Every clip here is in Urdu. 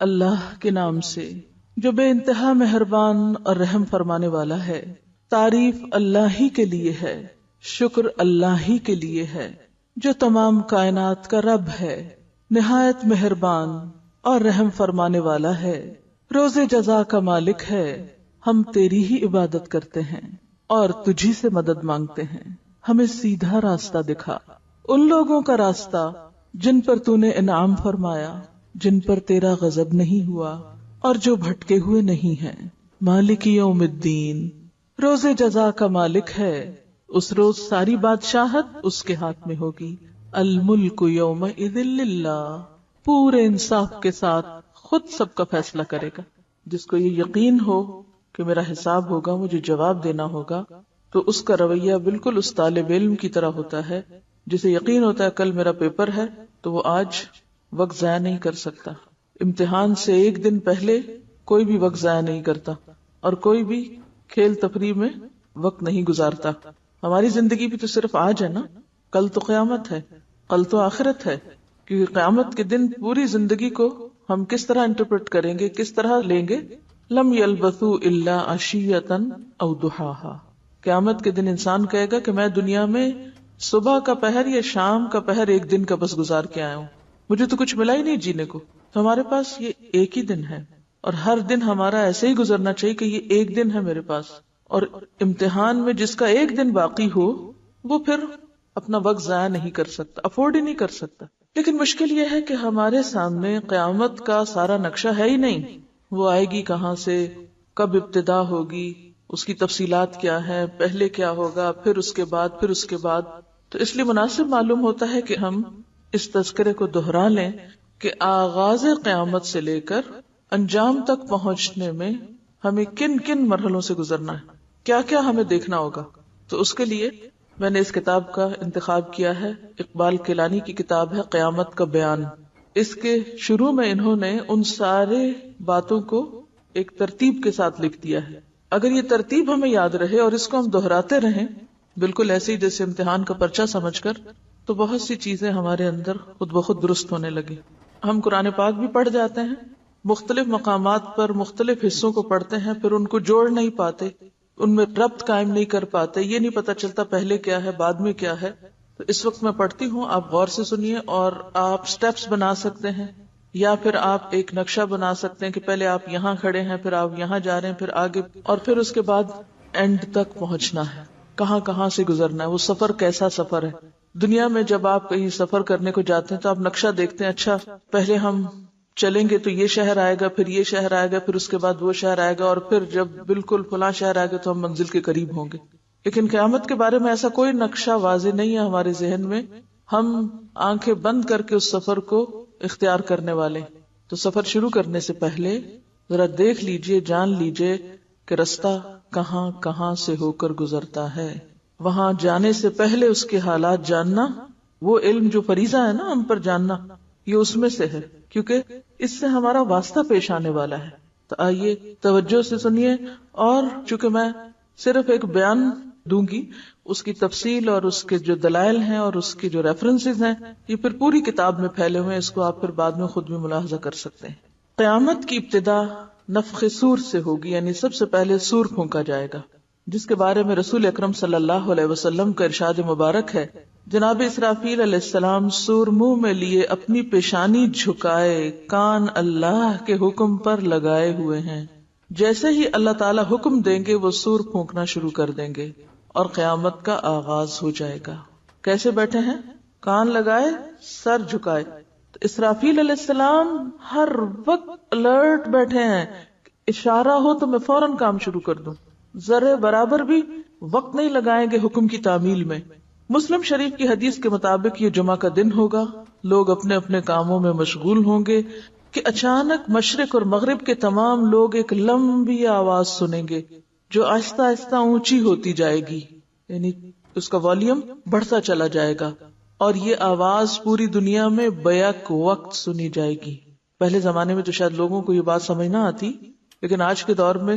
اللہ کے نام سے جو بے انتہا مہربان اور رحم فرمانے والا ہے۔ تعریف اللہ ہی کے لیے ہے، شکر اللہ ہی کے لیے ہے جو تمام کائنات کا رب ہے، نہایت مہربان اور رحم فرمانے والا ہے، روز جزا کا مالک ہے۔ ہم تیری ہی عبادت کرتے ہیں اور تجھی سے مدد مانگتے ہیں، ہمیں سیدھا راستہ دکھا، ان لوگوں کا راستہ جن پر تو نے انعام فرمایا، جن پر تیرا غضب نہیں ہوا اور جو بھٹکے ہوئے نہیں ہیں۔ مالک یوم الدین، روز جزا کا مالک ہے، اس روز ساری بادشاہت اس کے ہاتھ میں ہوگی۔ الملک یومئذ للہ، پورے انصاف کے ساتھ خود سب کا فیصلہ کرے گا۔ جس کو یہ یقین ہو کہ میرا حساب ہوگا، مجھے جواب دینا ہوگا، تو اس کا رویہ بالکل اس طالب علم کی طرح ہوتا ہے جسے یقین ہوتا ہے کل میرا پیپر ہے تو وہ آج وقت ضائع نہیں کر سکتا۔ امتحان سے ایک دن پہلے کوئی بھی وقت ضائع نہیں کرتا اور کوئی بھی کھیل تفریح میں وقت نہیں گزارتا۔ ہماری زندگی بھی تو صرف آج ہے نا، کل تو قیامت ہے، کل تو آخرت ہے، کیونکہ قیامت کے دن پوری زندگی کو ہم کس طرح انٹرپریٹ کریں گے، کس طرح لیں گے۔ لم یلبثوا الا عشیۃ او ضحاھا، قیامت کے دن انسان کہے گا کہ میں دنیا میں صبح کا پہر یا شام کا پہر ایک دن کا بس گزار کے آیا ہوں، مجھے تو کچھ ملا ہی نہیں جینے کو۔ تو ہمارے پاس یہ ایک ہی دن ہے اور ہر دن ہمارا ایسے ہی گزرنا چاہیے کہ یہ ایک دن ہے میرے پاس۔ اور امتحان میں جس کا ایک دن باقی ہو وہ پھر اپنا وقت ضائع نہیں کر سکتا، افورڈ ہی نہیں کر سکتا۔ لیکن مشکل یہ ہے کہ ہمارے سامنے قیامت کا سارا نقشہ ہے ہی نہیں، وہ آئے گی کہاں سے، کب ابتدا ہوگی، اس کی تفصیلات کیا ہے، پہلے کیا ہوگا، پھر اس کے بعد، پھر اس کے بعد۔ تو اس لیے مناسب معلوم ہوتا ہے کہ ہم اس تذکرے کو دہرا لیں کہ آغاز قیامت سے لے کر انجام تک پہنچنے میں ہمیں کن کن مرحلوں سے گزرنا ہے، کیا کیا ہمیں دیکھنا ہوگا۔ تو اس کے لیے میں نے اس کتاب کا انتخاب کیا ہے، اقبال کیلانی کی کتاب ہے قیامت کا بیان۔ اس کے شروع میں انہوں نے ان سارے باتوں کو ایک ترتیب کے ساتھ لکھ دیا ہے۔ اگر یہ ترتیب ہمیں یاد رہے اور اس کو ہم دہراتے رہیں بالکل ایسے ہی جیسے امتحان کا پرچہ سمجھ کر، تو بہت سی چیزیں ہمارے اندر خود بخود درست ہونے لگی۔ ہم قرآن پاک بھی پڑھ جاتے ہیں، مختلف مقامات پر مختلف حصوں کو پڑھتے ہیں، پھر ان کو جوڑ نہیں پاتے، ان میں ربط قائم نہیں کر پاتے، یہ نہیں پتا چلتا پہلے کیا ہے بعد میں کیا ہے۔ تو اس وقت میں پڑھتی ہوں، آپ غور سے سنیے اور آپ سٹیپس بنا سکتے ہیں یا پھر آپ ایک نقشہ بنا سکتے ہیں کہ پہلے آپ یہاں کھڑے ہیں، پھر آپ یہاں جا رہے ہیں، پھر آگے، اور پھر اس کے بعد اینڈ تک پہنچنا ہے، کہاں کہاں سے گزرنا ہے، وہ سفر کیسا سفر ہے۔ دنیا میں جب آپ کہیں سفر کرنے کو جاتے ہیں تو آپ نقشہ دیکھتے ہیں، اچھا پہلے ہم چلیں گے تو یہ شہر آئے گا، پھر یہ شہر آئے گا، پھر اس کے بعد وہ شہر آئے گا، اور پھر جب بالکل فلاں شہر آئے گا تو ہم منزل کے قریب ہوں گے۔ لیکن قیامت کے بارے میں ایسا کوئی نقشہ واضح نہیں ہے ہمارے ذہن میں، ہم آنکھیں بند کر کے اس سفر کو اختیار کرنے والے۔ تو سفر شروع کرنے سے پہلے ذرا دیکھ لیجئے، جان لیجئے کہ رستہ کہاں کہاں سے ہو کر گزرتا ہے۔ وہاں جانے سے پہلے اس کے حالات جاننا، وہ علم جو فریضہ ہے نا ہم پر جاننا، یہ اس میں سے ہے، کیونکہ اس سے ہمارا واسطہ پیش آنے والا ہے۔ تو آئیے توجہ سے سنیے، اور چونکہ میں صرف ایک بیان دوں گی، اس کی تفصیل اور اس کے جو دلائل ہیں اور اس کے جو ریفرنسز ہیں یہ پھر پوری کتاب میں پھیلے ہوئے ہیں، اس کو آپ پھر بعد میں خود بھی ملاحظہ کر سکتے ہیں۔ قیامت کی ابتدا نفخ صور سے ہوگی، یعنی سب سے پہلے صور پھونکا جائے گا، جس کے بارے میں رسول اکرم صلی اللہ علیہ وسلم کا ارشاد مبارک ہے، جناب اسرافیل علیہ السلام سور منہ میں لیے اپنی پیشانی جھکائے، کان اللہ کے حکم پر لگائے ہوئے ہیں، جیسے ہی اللہ تعالی حکم دیں گے وہ سور پھونکنا شروع کر دیں گے اور قیامت کا آغاز ہو جائے گا۔ کیسے بیٹھے ہیں؟ کان لگائے، سر جھکائے۔ تو اسرافیل علیہ السلام ہر وقت الرٹ بیٹھے ہیں، اشارہ ہو تو میں فوراً کام شروع کر دوں، ذرے برابر بھی وقت نہیں لگائیں گے حکم کی تعمیل میں۔ مسلم شریف کی حدیث کے مطابق یہ جمعہ کا دن ہوگا، لوگ اپنے اپنے کاموں میں مشغول ہوں گے کہ اچانک مشرق اور مغرب کے تمام لوگ ایک لمبی آواز سنیں گے جو آہستہ آہستہ اونچی ہوتی جائے گی، یعنی اس کا والیوم بڑھتا چلا جائے گا، اور یہ آواز پوری دنیا میں بیک وقت سنی جائے گی۔ پہلے زمانے میں تو شاید لوگوں کو یہ بات سمجھ نہ آتی، لیکن آج کے دور میں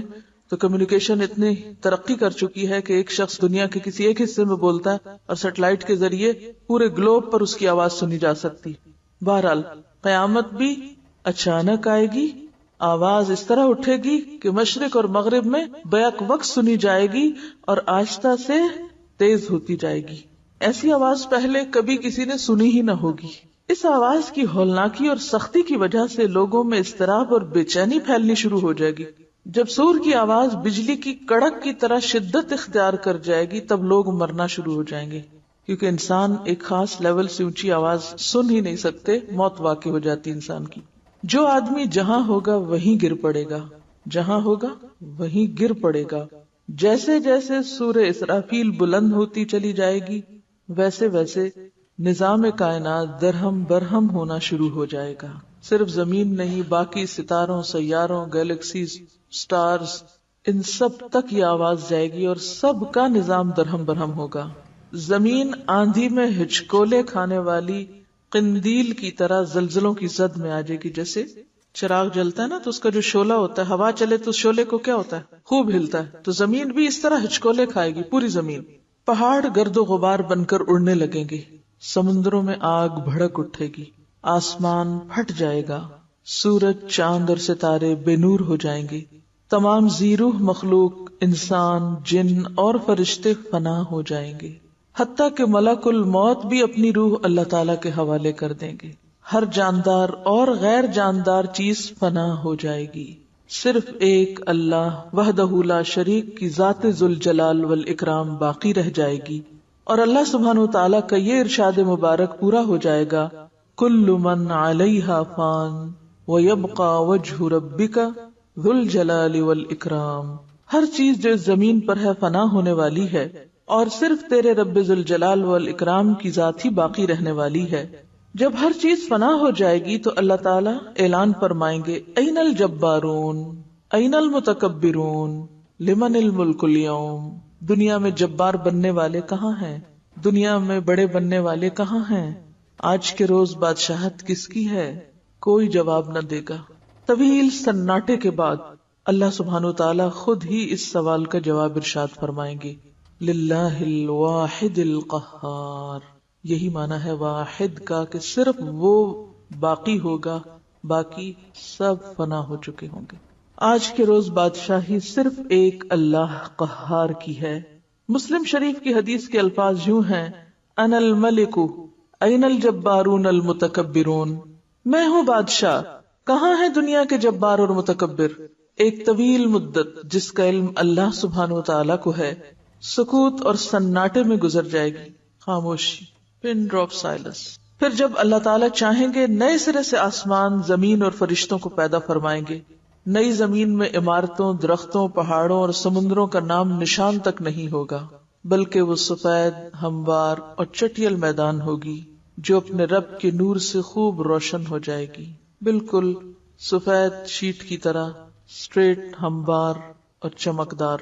تو کمیونیکیشن اتنی ترقی کر چکی ہے کہ ایک شخص دنیا کے کسی ایک حصے میں بولتا ہے اور سیٹلائٹ کے ذریعے پورے گلوب پر اس کی آواز سنی جا سکتی۔ بہرحال قیامت بھی اچانک آئے گی، آواز اس طرح اٹھے گی کہ مشرق اور مغرب میں بیک وقت سنی جائے گی اور آہستہ سے تیز ہوتی جائے گی. ایسی آواز پہلے کبھی کسی نے سنی ہی نہ ہوگی. اس آواز کی ہولناکی اور سختی کی وجہ سے لوگوں میں اضطراب اور بے چینی پھیلنی شروع ہو جائے گی. جب سور کی آواز بجلی کی کڑک کی طرح شدت اختیار کر جائے گی تب لوگ مرنا شروع ہو جائیں گے، کیونکہ انسان ایک خاص لیول سے اونچی آواز سن ہی نہیں سکتے، موت واقع ہو جاتی انسان کی. جو آدمی جہاں ہوگا وہیں گر پڑے گا، جہاں ہوگا وہیں گر پڑے گا. جیسے جیسے سورہ اسرافیل بلند ہوتی چلی جائے گی ویسے ویسے نظام کائنات درہم برہم ہونا شروع ہو جائے گا. صرف زمین نہیں، باقی ستاروں، سیاروں، گیلیکسیز، سٹارز، ان سب تک یہ آواز جائے گی اور سب کا نظام درہم برہم ہوگا. زمین آندھی میں ہچکولے کھانے والی قندیل کی طرح زلزلوں کی زد میں آ جائے گی. جیسے چراغ جلتا ہے نا تو اس کا جو شعلہ ہوتا ہے، ہوا چلے تو شعلے کو کیا ہوتا ہے، خوب ہلتا ہے. تو زمین بھی اس طرح ہچکولے کھائے گی، پوری زمین. پہاڑ گرد و غبار بن کر اڑنے لگیں گے، سمندروں میں آگ بھڑک اٹھے گی، آسمان پھٹ جائے گا، سورج، چاند اور ستارے بے نور ہو جائیں گے، تمام ذی روح مخلوق، انسان، جن اور فرشتے فنا ہو جائیں گے، حتیٰ کہ ملک الموت بھی اپنی روح اللہ تعالیٰ کے حوالے کر دیں گے. ہر جاندار اور غیر جاندار چیز فنا ہو جائے گی. صرف ایک اللہ وحدہ لا شریک کی ذات ذوالجلال والاکرام باقی رہ جائے گی. اور اللہ سبحانہ وتعالیٰ کا یہ ارشاد مبارک پورا ہو جائے گا، کل من علیہا فان ویبقى وجہ ربک ذو الجلال والاکرام. ہر چیز جو اس زمین پر ہے فنا ہونے والی ہے اور صرف تیرے رب ذوالجلال والاکرام کی ذات ہی باقی رہنے والی ہے. جب ہر چیز فنا ہو جائے گی تو اللہ تعالیٰ اعلان فرمائیں گے، این الجبارون این المتکبرون لمن الملک اليوم. دنیا میں جبار بننے والے کہاں ہیں؟ دنیا میں بڑے بننے والے کہاں ہیں؟ آج کے روز بادشاہت کس کی ہے؟ کوئی جواب نہ دے گا. طویل سناٹے کے بعد اللہ سبحانہ وتعالی خود ہی اس سوال کا جواب ارشاد فرمائیں گے، للہ الواحد القہار. یہی معنی ہے واحد کا کہ صرف وہ باقی ہوگا، باقی سب فنا ہو چکے ہوں گے. آج کے روز بادشاہی صرف ایک اللہ قہار کی ہے. مسلم شریف کی حدیث کے الفاظ یوں ہیں، انا الملک این الجبارون المتکبرون. میں ہوں بادشاہ، کہاں ہے دنیا کے جبار اور متکبر؟ ایک طویل مدت جس کا علم اللہ سبحانہ وتعالی کو ہے سکوت اور سناٹے میں گزر جائے گی، خاموشی، پن ڈراپ سائلنس. پھر جب اللہ تعالیٰ چاہیں گے نئے سرے سے آسمان، زمین اور فرشتوں کو پیدا فرمائیں گے. نئی زمین میں عمارتوں، درختوں، پہاڑوں اور سمندروں کا نام نشان تک نہیں ہوگا، بلکہ وہ سفید، ہموار اور چٹیل میدان ہوگی جو اپنے رب کے نور سے خوب روشن ہو جائے گی، بالکل سفید شیٹ کی طرح، اسٹریٹ، ہموار اور چمکدار.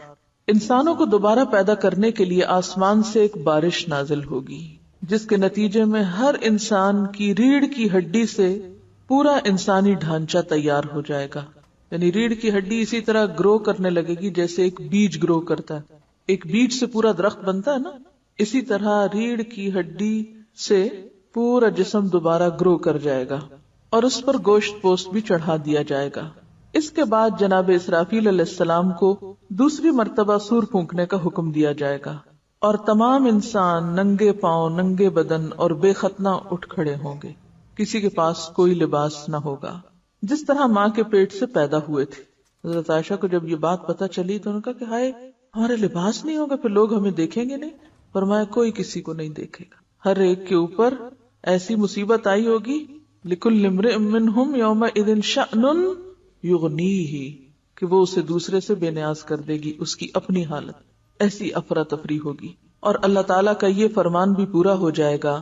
انسانوں کو دوبارہ پیدا کرنے کے لیے آسمان سے ایک بارش نازل ہوگی جس کے نتیجے میں ہر انسان کی ریڑھ کی ہڈی سے پورا انسانی ڈھانچہ تیار ہو جائے گا. یعنی ریڑھ کی ہڈی اسی طرح گرو کرنے لگے گی جیسے ایک بیج گرو کرتا ہے. ایک بیج سے پورا درخت بنتا ہے نا، اسی طرح ریڑھ کی ہڈی سے پورا جسم دوبارہ گرو کر جائے گا اور اس پر گوشت پوست بھی چڑھا دیا جائے گا. اس کے بعد جناب اسرافیل علیہ السلام کو دوسری مرتبہ سور پھونکنے کا حکم دیا جائے گا اور تمام انسان ننگے پاؤں، ننگے بدن اور بے ختنہ اٹھ کھڑے ہوں گے. کسی کے پاس کوئی لباس نہ ہوگا، جس طرح ماں کے پیٹ سے پیدا ہوئے تھے. حضرت عائشہ کو جب یہ بات پتہ چلی تو انہوں نے کہا کہ ہائے، ہمارے لباس نہیں ہوگا، پھر لوگ ہمیں دیکھیں گے نہیں. فرمایا کوئی کسی کو نہیں دیکھے گا، ہر ایک کے اوپر ایسی مصیبت آئی ہوگی، لِكُلِّ امْرِئٍ مِّنْهُمْ يَوْمَئِذٍ شَأْنٌ يُغْنِيهِ، کہ وہ اسے دوسرے سے بے نیاز کر دے گی، اس کی اپنی حالت ایسی افراتفری ہوگی. اور اللہ تعالیٰ کا یہ فرمان بھی پورا ہو جائے گا،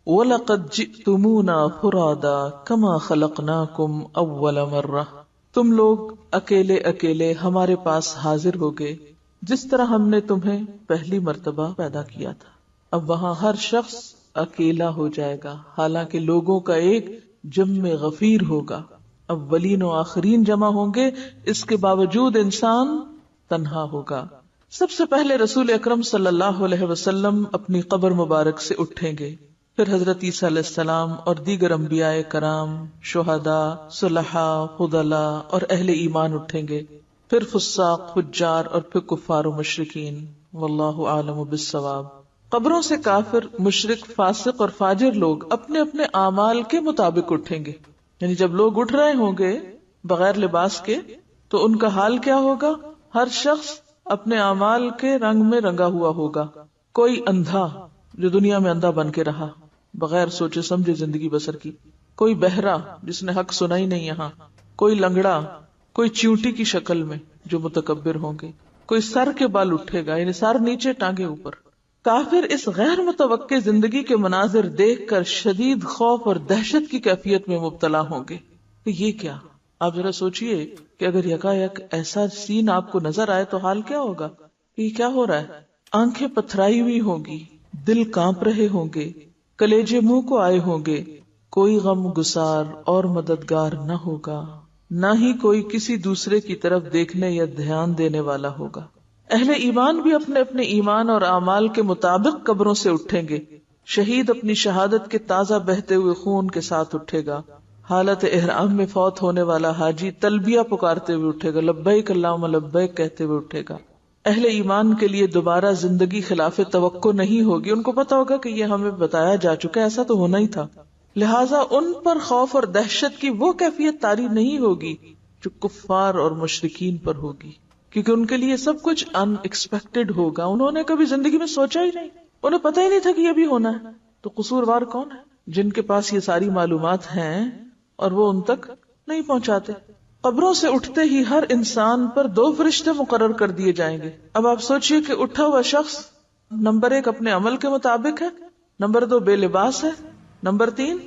وَلَقَدْ جِئْتُمُونَا فُرَادَىٰ كَمَا خَلَقْنَاكُمْ أَوَّلَ مَرَّةٍ. تم لوگ اکیلے اکیلے ہمارے پاس حاضر ہوگے جس طرح ہم نے تمہیں پہلی مرتبہ پیدا کیا تھا. اب وہاں ہر شخص اکیلا ہو جائے گا، حالانکہ لوگوں کا ایک جمع غفیر ہوگا. اولین و آخرین جمع ہوں گے، اس کے باوجود انسان تنہا ہوگا. سب سے پہلے رسول اکرم صلی اللہ علیہ وسلم اپنی قبر مبارک سے اٹھیں گے. پھر حضرت عیسیٰ علیہ السلام اور دیگر انبیاء کرام، شہداء، صلحاء، فضلاء اور اہل ایمان اٹھیں گے، پھر فساق، فجار اور پھر کفار و مشرکین، واللہ عالم بالصواب۔ قبروں سے کافر، مشرک، فاسق اور فاجر لوگ اپنے اپنے اعمال کے مطابق اٹھیں گے، یعنی جب لوگ اٹھ رہے ہوں گے بغیر لباس کے تو ان کا حال کیا ہوگا؟ ہر شخص اپنے اعمال کے رنگ میں رنگا ہوا ہوگا۔ کوئی اندھا جو دنیا میں اندھا بن کے رہا، بغیر سوچے سمجھے زندگی بسر کی، کوئی بہرا جس نے حق سنا ہی نہیں یہاں، کوئی لنگڑا، کوئی چیونٹی کی شکل میں جو متکبر ہوں گے، کوئی سر کے بال اٹھے گا، یعنی سر نیچے ٹانگے اوپر۔ کافر اس غیر متوقع زندگی کے مناظر دیکھ کر شدید خوف اور دہشت کی کیفیت میں مبتلا ہوں گے کہ یہ کیا؟ آپ ذرا سوچئے کہ اگر یکایک ایسا سین آپ کو نظر آئے تو حال کیا ہوگا؟ یہ کیا ہو رہا ہے؟ آنکھیں پتھرائی ہوئی ہوں گی، دل کانپ رہے ہوں گے، کلیجے منہ کو آئے ہوں گے، کوئی غم گسار اور مددگار نہ ہوگا، نہ ہی کوئی کسی دوسرے کی طرف دیکھنے یا دھیان دینے والا ہوگا۔ اہل ایمان بھی اپنے اپنے ایمان اور اعمال کے مطابق قبروں سے اٹھیں گے۔ شہید اپنی شہادت کے تازہ بہتے ہوئے خون کے ساتھ اٹھے گا۔ حالت احرام میں فوت ہونے والا حاجی تلبیہ پکارتے ہوئے اٹھے گا، لبیک اللہم لبیک کہتے ہوئے اٹھے گا۔ اہل ایمان کے لیے دوبارہ زندگی خلاف توقع نہیں ہوگی، ان کو پتا ہوگا کہ یہ ہمیں بتایا جا چکا ہے، ایسا تو ہونا ہی تھا، لہٰذا ان پر خوف اور دہشت کی وہ کیفیت طاری نہیں ہوگی جو کفار اور مشرکین پر ہوگی، کیونکہ ان کے لیے سب کچھ ان ایکسپیکٹڈ ہوگا، انہوں نے کبھی زندگی میں سوچا ہی نہیں، انہیں پتہ ہی نہیں تھا کہ یہ بھی ہونا ہے۔ تو قصوروار کون ہے؟ جن کے پاس یہ ساری معلومات ہیں اور وہ ان تک نہیں پہنچاتے۔ قبروں سے اٹھتے ہی ہر انسان پر 2 فرشتے مقرر کر دیے جائیں گے۔ اب آپ سوچئے کہ اٹھا ہوا شخص نمبر 1 اپنے عمل کے مطابق ہے، نمبر 2 بے لباس ہے، نمبر 3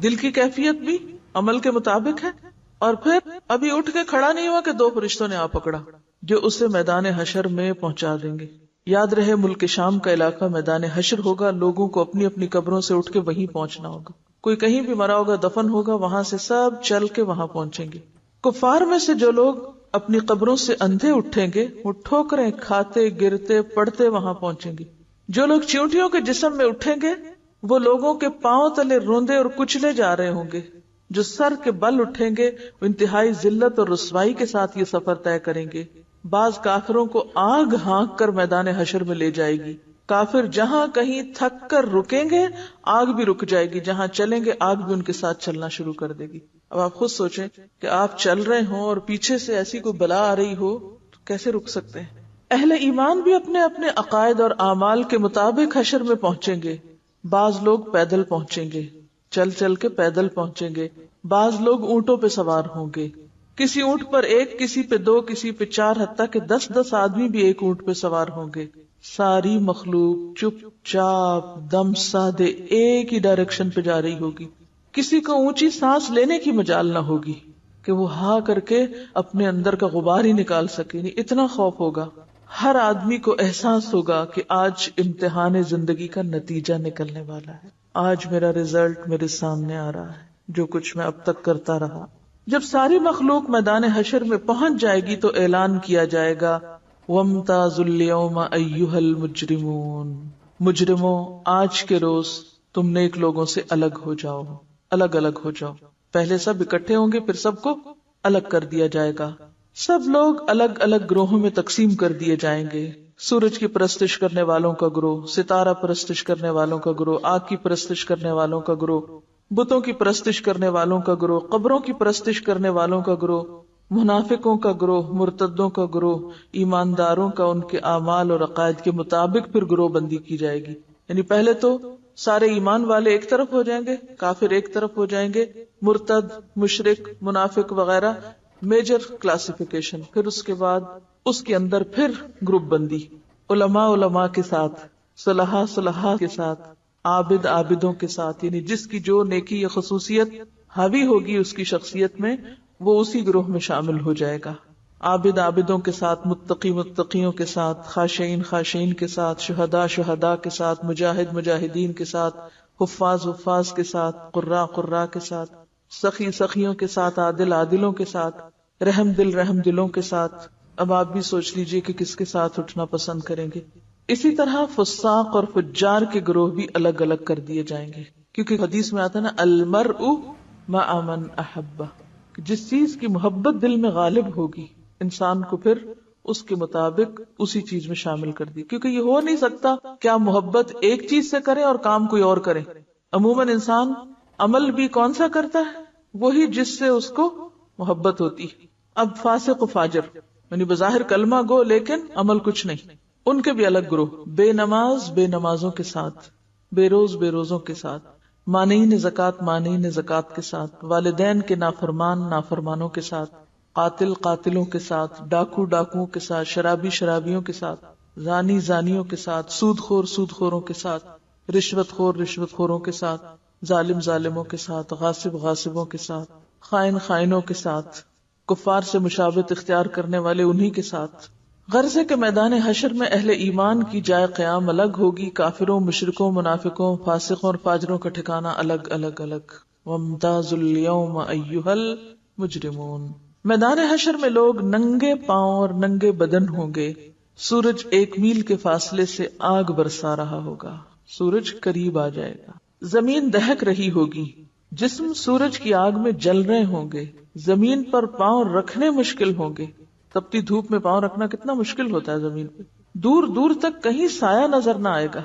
دل کی کیفیت بھی عمل کے مطابق ہے، اور پھر ابھی اٹھ کے کھڑا نہیں ہوا کہ 2 فرشتوں نے آ پکڑا جو اسے میدان حشر میں پہنچا دیں گے۔ یاد رہے ملک شام کا علاقہ میدان حشر ہوگا، لوگوں کو اپنی اپنی قبروں سے اٹھ کے وہیں پہنچنا ہوگا، کوئی کہیں بھی مرا ہوگا دفن ہوگا، وہاں سے سب چل کے وہاں پہنچیں گے۔ کفار میں سے جو لوگ اپنی قبروں سے اندھے اٹھیں گے وہ ٹھوکریں کھاتے گرتے پڑتے وہاں پہنچیں گے۔ جو لوگ چیونٹیوں کے جسم میں اٹھیں گے وہ لوگوں کے پاؤں تلے روندے اور کچلے جا رہے ہوں گے۔ جو سر کے بل اٹھیں گے وہ انتہائی ذلت اور رسوائی کے ساتھ یہ سفر طے کریں گے۔ بعض کافروں کو آگ ہانک کر میدان حشر میں لے جائے گی۔ کافر جہاں کہیں تھک کر رکیں گے آگ بھی رک جائے گی، جہاں چلیں گے آگ بھی ان کے ساتھ چلنا شروع کر دے گی۔ اب آپ خود سوچیں کہ آپ چل رہے ہوں اور پیچھے سے ایسی کوئی بلا آ رہی ہو تو کیسے رک سکتے ہیں؟ اہل ایمان بھی اپنے اپنے عقائد اور اعمال کے مطابق حشر میں پہنچیں گے۔ بعض لوگ پیدل پہنچیں گے، چل چل کے پیدل پہنچیں گے، بعض لوگ اونٹوں پہ سوار ہوں گے، کسی اونٹ پر 1، کسی پہ 2، کسی پہ 4، حتیٰ کہ 10 آدمی بھی ایک اونٹ پہ سوار ہوں گے۔ ساری مخلوق چپ چاپ دم سادے ایک ہی ڈائریکشن پہ جا رہی ہوگی، کسی کو اونچی سانس لینے کی مجال نہ ہوگی کہ وہ ہا کر کے اپنے اندر کا غبار ہی نکال سکے، نہیں اتنا خوف ہوگا۔ ہر آدمی کو احساس ہوگا کہ آج امتحان زندگی کا نتیجہ نکلنے والا ہے، آج میرا رزلٹ میرے سامنے آ رہا ہے، جو کچھ میں اب تک کرتا رہا۔ جب ساری مخلوق میدان حشر میں پہنچ جائے گی تو اعلان کیا جائے گا وَامْتَازُوا الْيَوْمَ أَيُّهَا الْمُجْرِمُونَ، مجرموں آج کے روز تم نیک لوگوں سے الگ ہو جاؤ، الگ الگ ہو جاؤ۔ پہلے سب اکٹھے ہوں گے پھر سب کو الگ کر دیا جائے گا۔ سب لوگ الگ الگ گروہوں میں تقسیم کر دیے جائیں گے۔ سورج کی پرستش کرنے والوں کا گروہ، ستارہ پرستش کرنے والوں کا گروہ، آگ کی پرستش کرنے والوں کا گروہ، بتوں کی پرستش کرنے والوں کا گروہ، قبروں کی پرستش کرنے والوں کا گروہ، منافقوں کا گروہ، مرتدوں کا گروہ، ایمانداروں کا ان کے اعمال اور عقائد کے مطابق پھر گروہ بندی کی جائے گی۔ یعنی پہلے تو سارے ایمان والے ایک طرف ہو جائیں گے، کافر ایک طرف ہو جائیں گے، مرتد، مشرک، منافق وغیرہ میجر کلاسیفیکیشن، پھر اس کے بعد اس کے اندر پھر گروپ بندی، علماء علماء کے ساتھ، صلحاء صلحاء کے ساتھ، عابد عابدوں کے ساتھ، یعنی جس کی جو نیکی یا خصوصیت حاوی ہوگی اس کی شخصیت میں وہ اسی گروہ میں شامل ہو جائے گا۔ عابد عابدوں کے ساتھ، متقی متقیوں کے ساتھ، خاشعین خاشعین کے ساتھ، شہداء شہداء کے ساتھ، مجاہد مجاہدین کے ساتھ، حفاظ حفاظ کے ساتھ، قراء قراء کے ساتھ، سخی سخیوں کے ساتھ، عادل عادلوں کے ساتھ، رحم دلوں کے ساتھ۔ اب آپ بھی سوچ لیجئے کہ کس کے ساتھ اٹھنا پسند کریں گے۔ اسی طرح فساق اور فجار کے گروہ بھی الگ الگ کر دیے جائیں گے۔ کیونکہ حدیث میں آتا ہے نا المرء مع من احب، جس چیز کی محبت دل میں غالب ہوگی انسان کو پھر اس کے مطابق اسی چیز میں شامل کر دی، کیونکہ یہ ہو نہیں سکتا کہ آپ محبت ایک چیز سے کریں اور کام کوئی اور کریں۔ عموماً انسان عمل بھی کون سا کرتا ہے؟ وہی جس سے اس کو محبت ہوتی۔ اب فاسق و فاجر یعنی بظاہر کلمہ گو لیکن عمل کچھ نہیں، ان کے بھی الگ گروہ، بے نماز بے نمازوں کے ساتھ، بے روز بے روزوں کے ساتھ، مانعین زکوٰۃ مانعین زکوٰۃ کے ساتھ، والدین کے نافرمان نافرمانوں کے ساتھ، قاتل قاتلوں کے ساتھ، ڈاکو ڈاکوؤں کے ساتھ، شرابی شرابیوں کے ساتھ، زانی زانیوں کے ساتھ، سود خور سود خوروں کے ساتھ، رشوت خور رشوت خوروں کے ساتھ، ظالم ظالموں کے ساتھ، غاصب غاصبوں کے ساتھ، خائن خائنوں کے ساتھ، کفار سے مشابہت اختیار کرنے والے انہی کے ساتھ۔ غرض ہے کہ میدان حشر میں اہل ایمان کی جائے قیام الگ ہوگی، کافروں مشرکوں منافقوں فاسقوں اور فاجروں کا ٹھکانہ الگ الگ الگ۔ وامتازوا اليوم ایھا المجرمون۔ میدان حشر میں لوگ ننگے پاؤں اور ننگے بدن ہوں گے، سورج 1 میل کے فاصلے سے آگ برسا رہا ہوگا، سورج قریب آ جائے گا، زمین دہک رہی ہوگی، جسم سورج کی آگ میں جل رہے ہوں گے، زمین پر پاؤں رکھنے مشکل ہوں گے، تپتی دھوپ میں پاؤں رکھنا کتنا مشکل ہوتا ہے زمین پہ، دور دور تک کہیں سایہ نظر نہ آئے گا،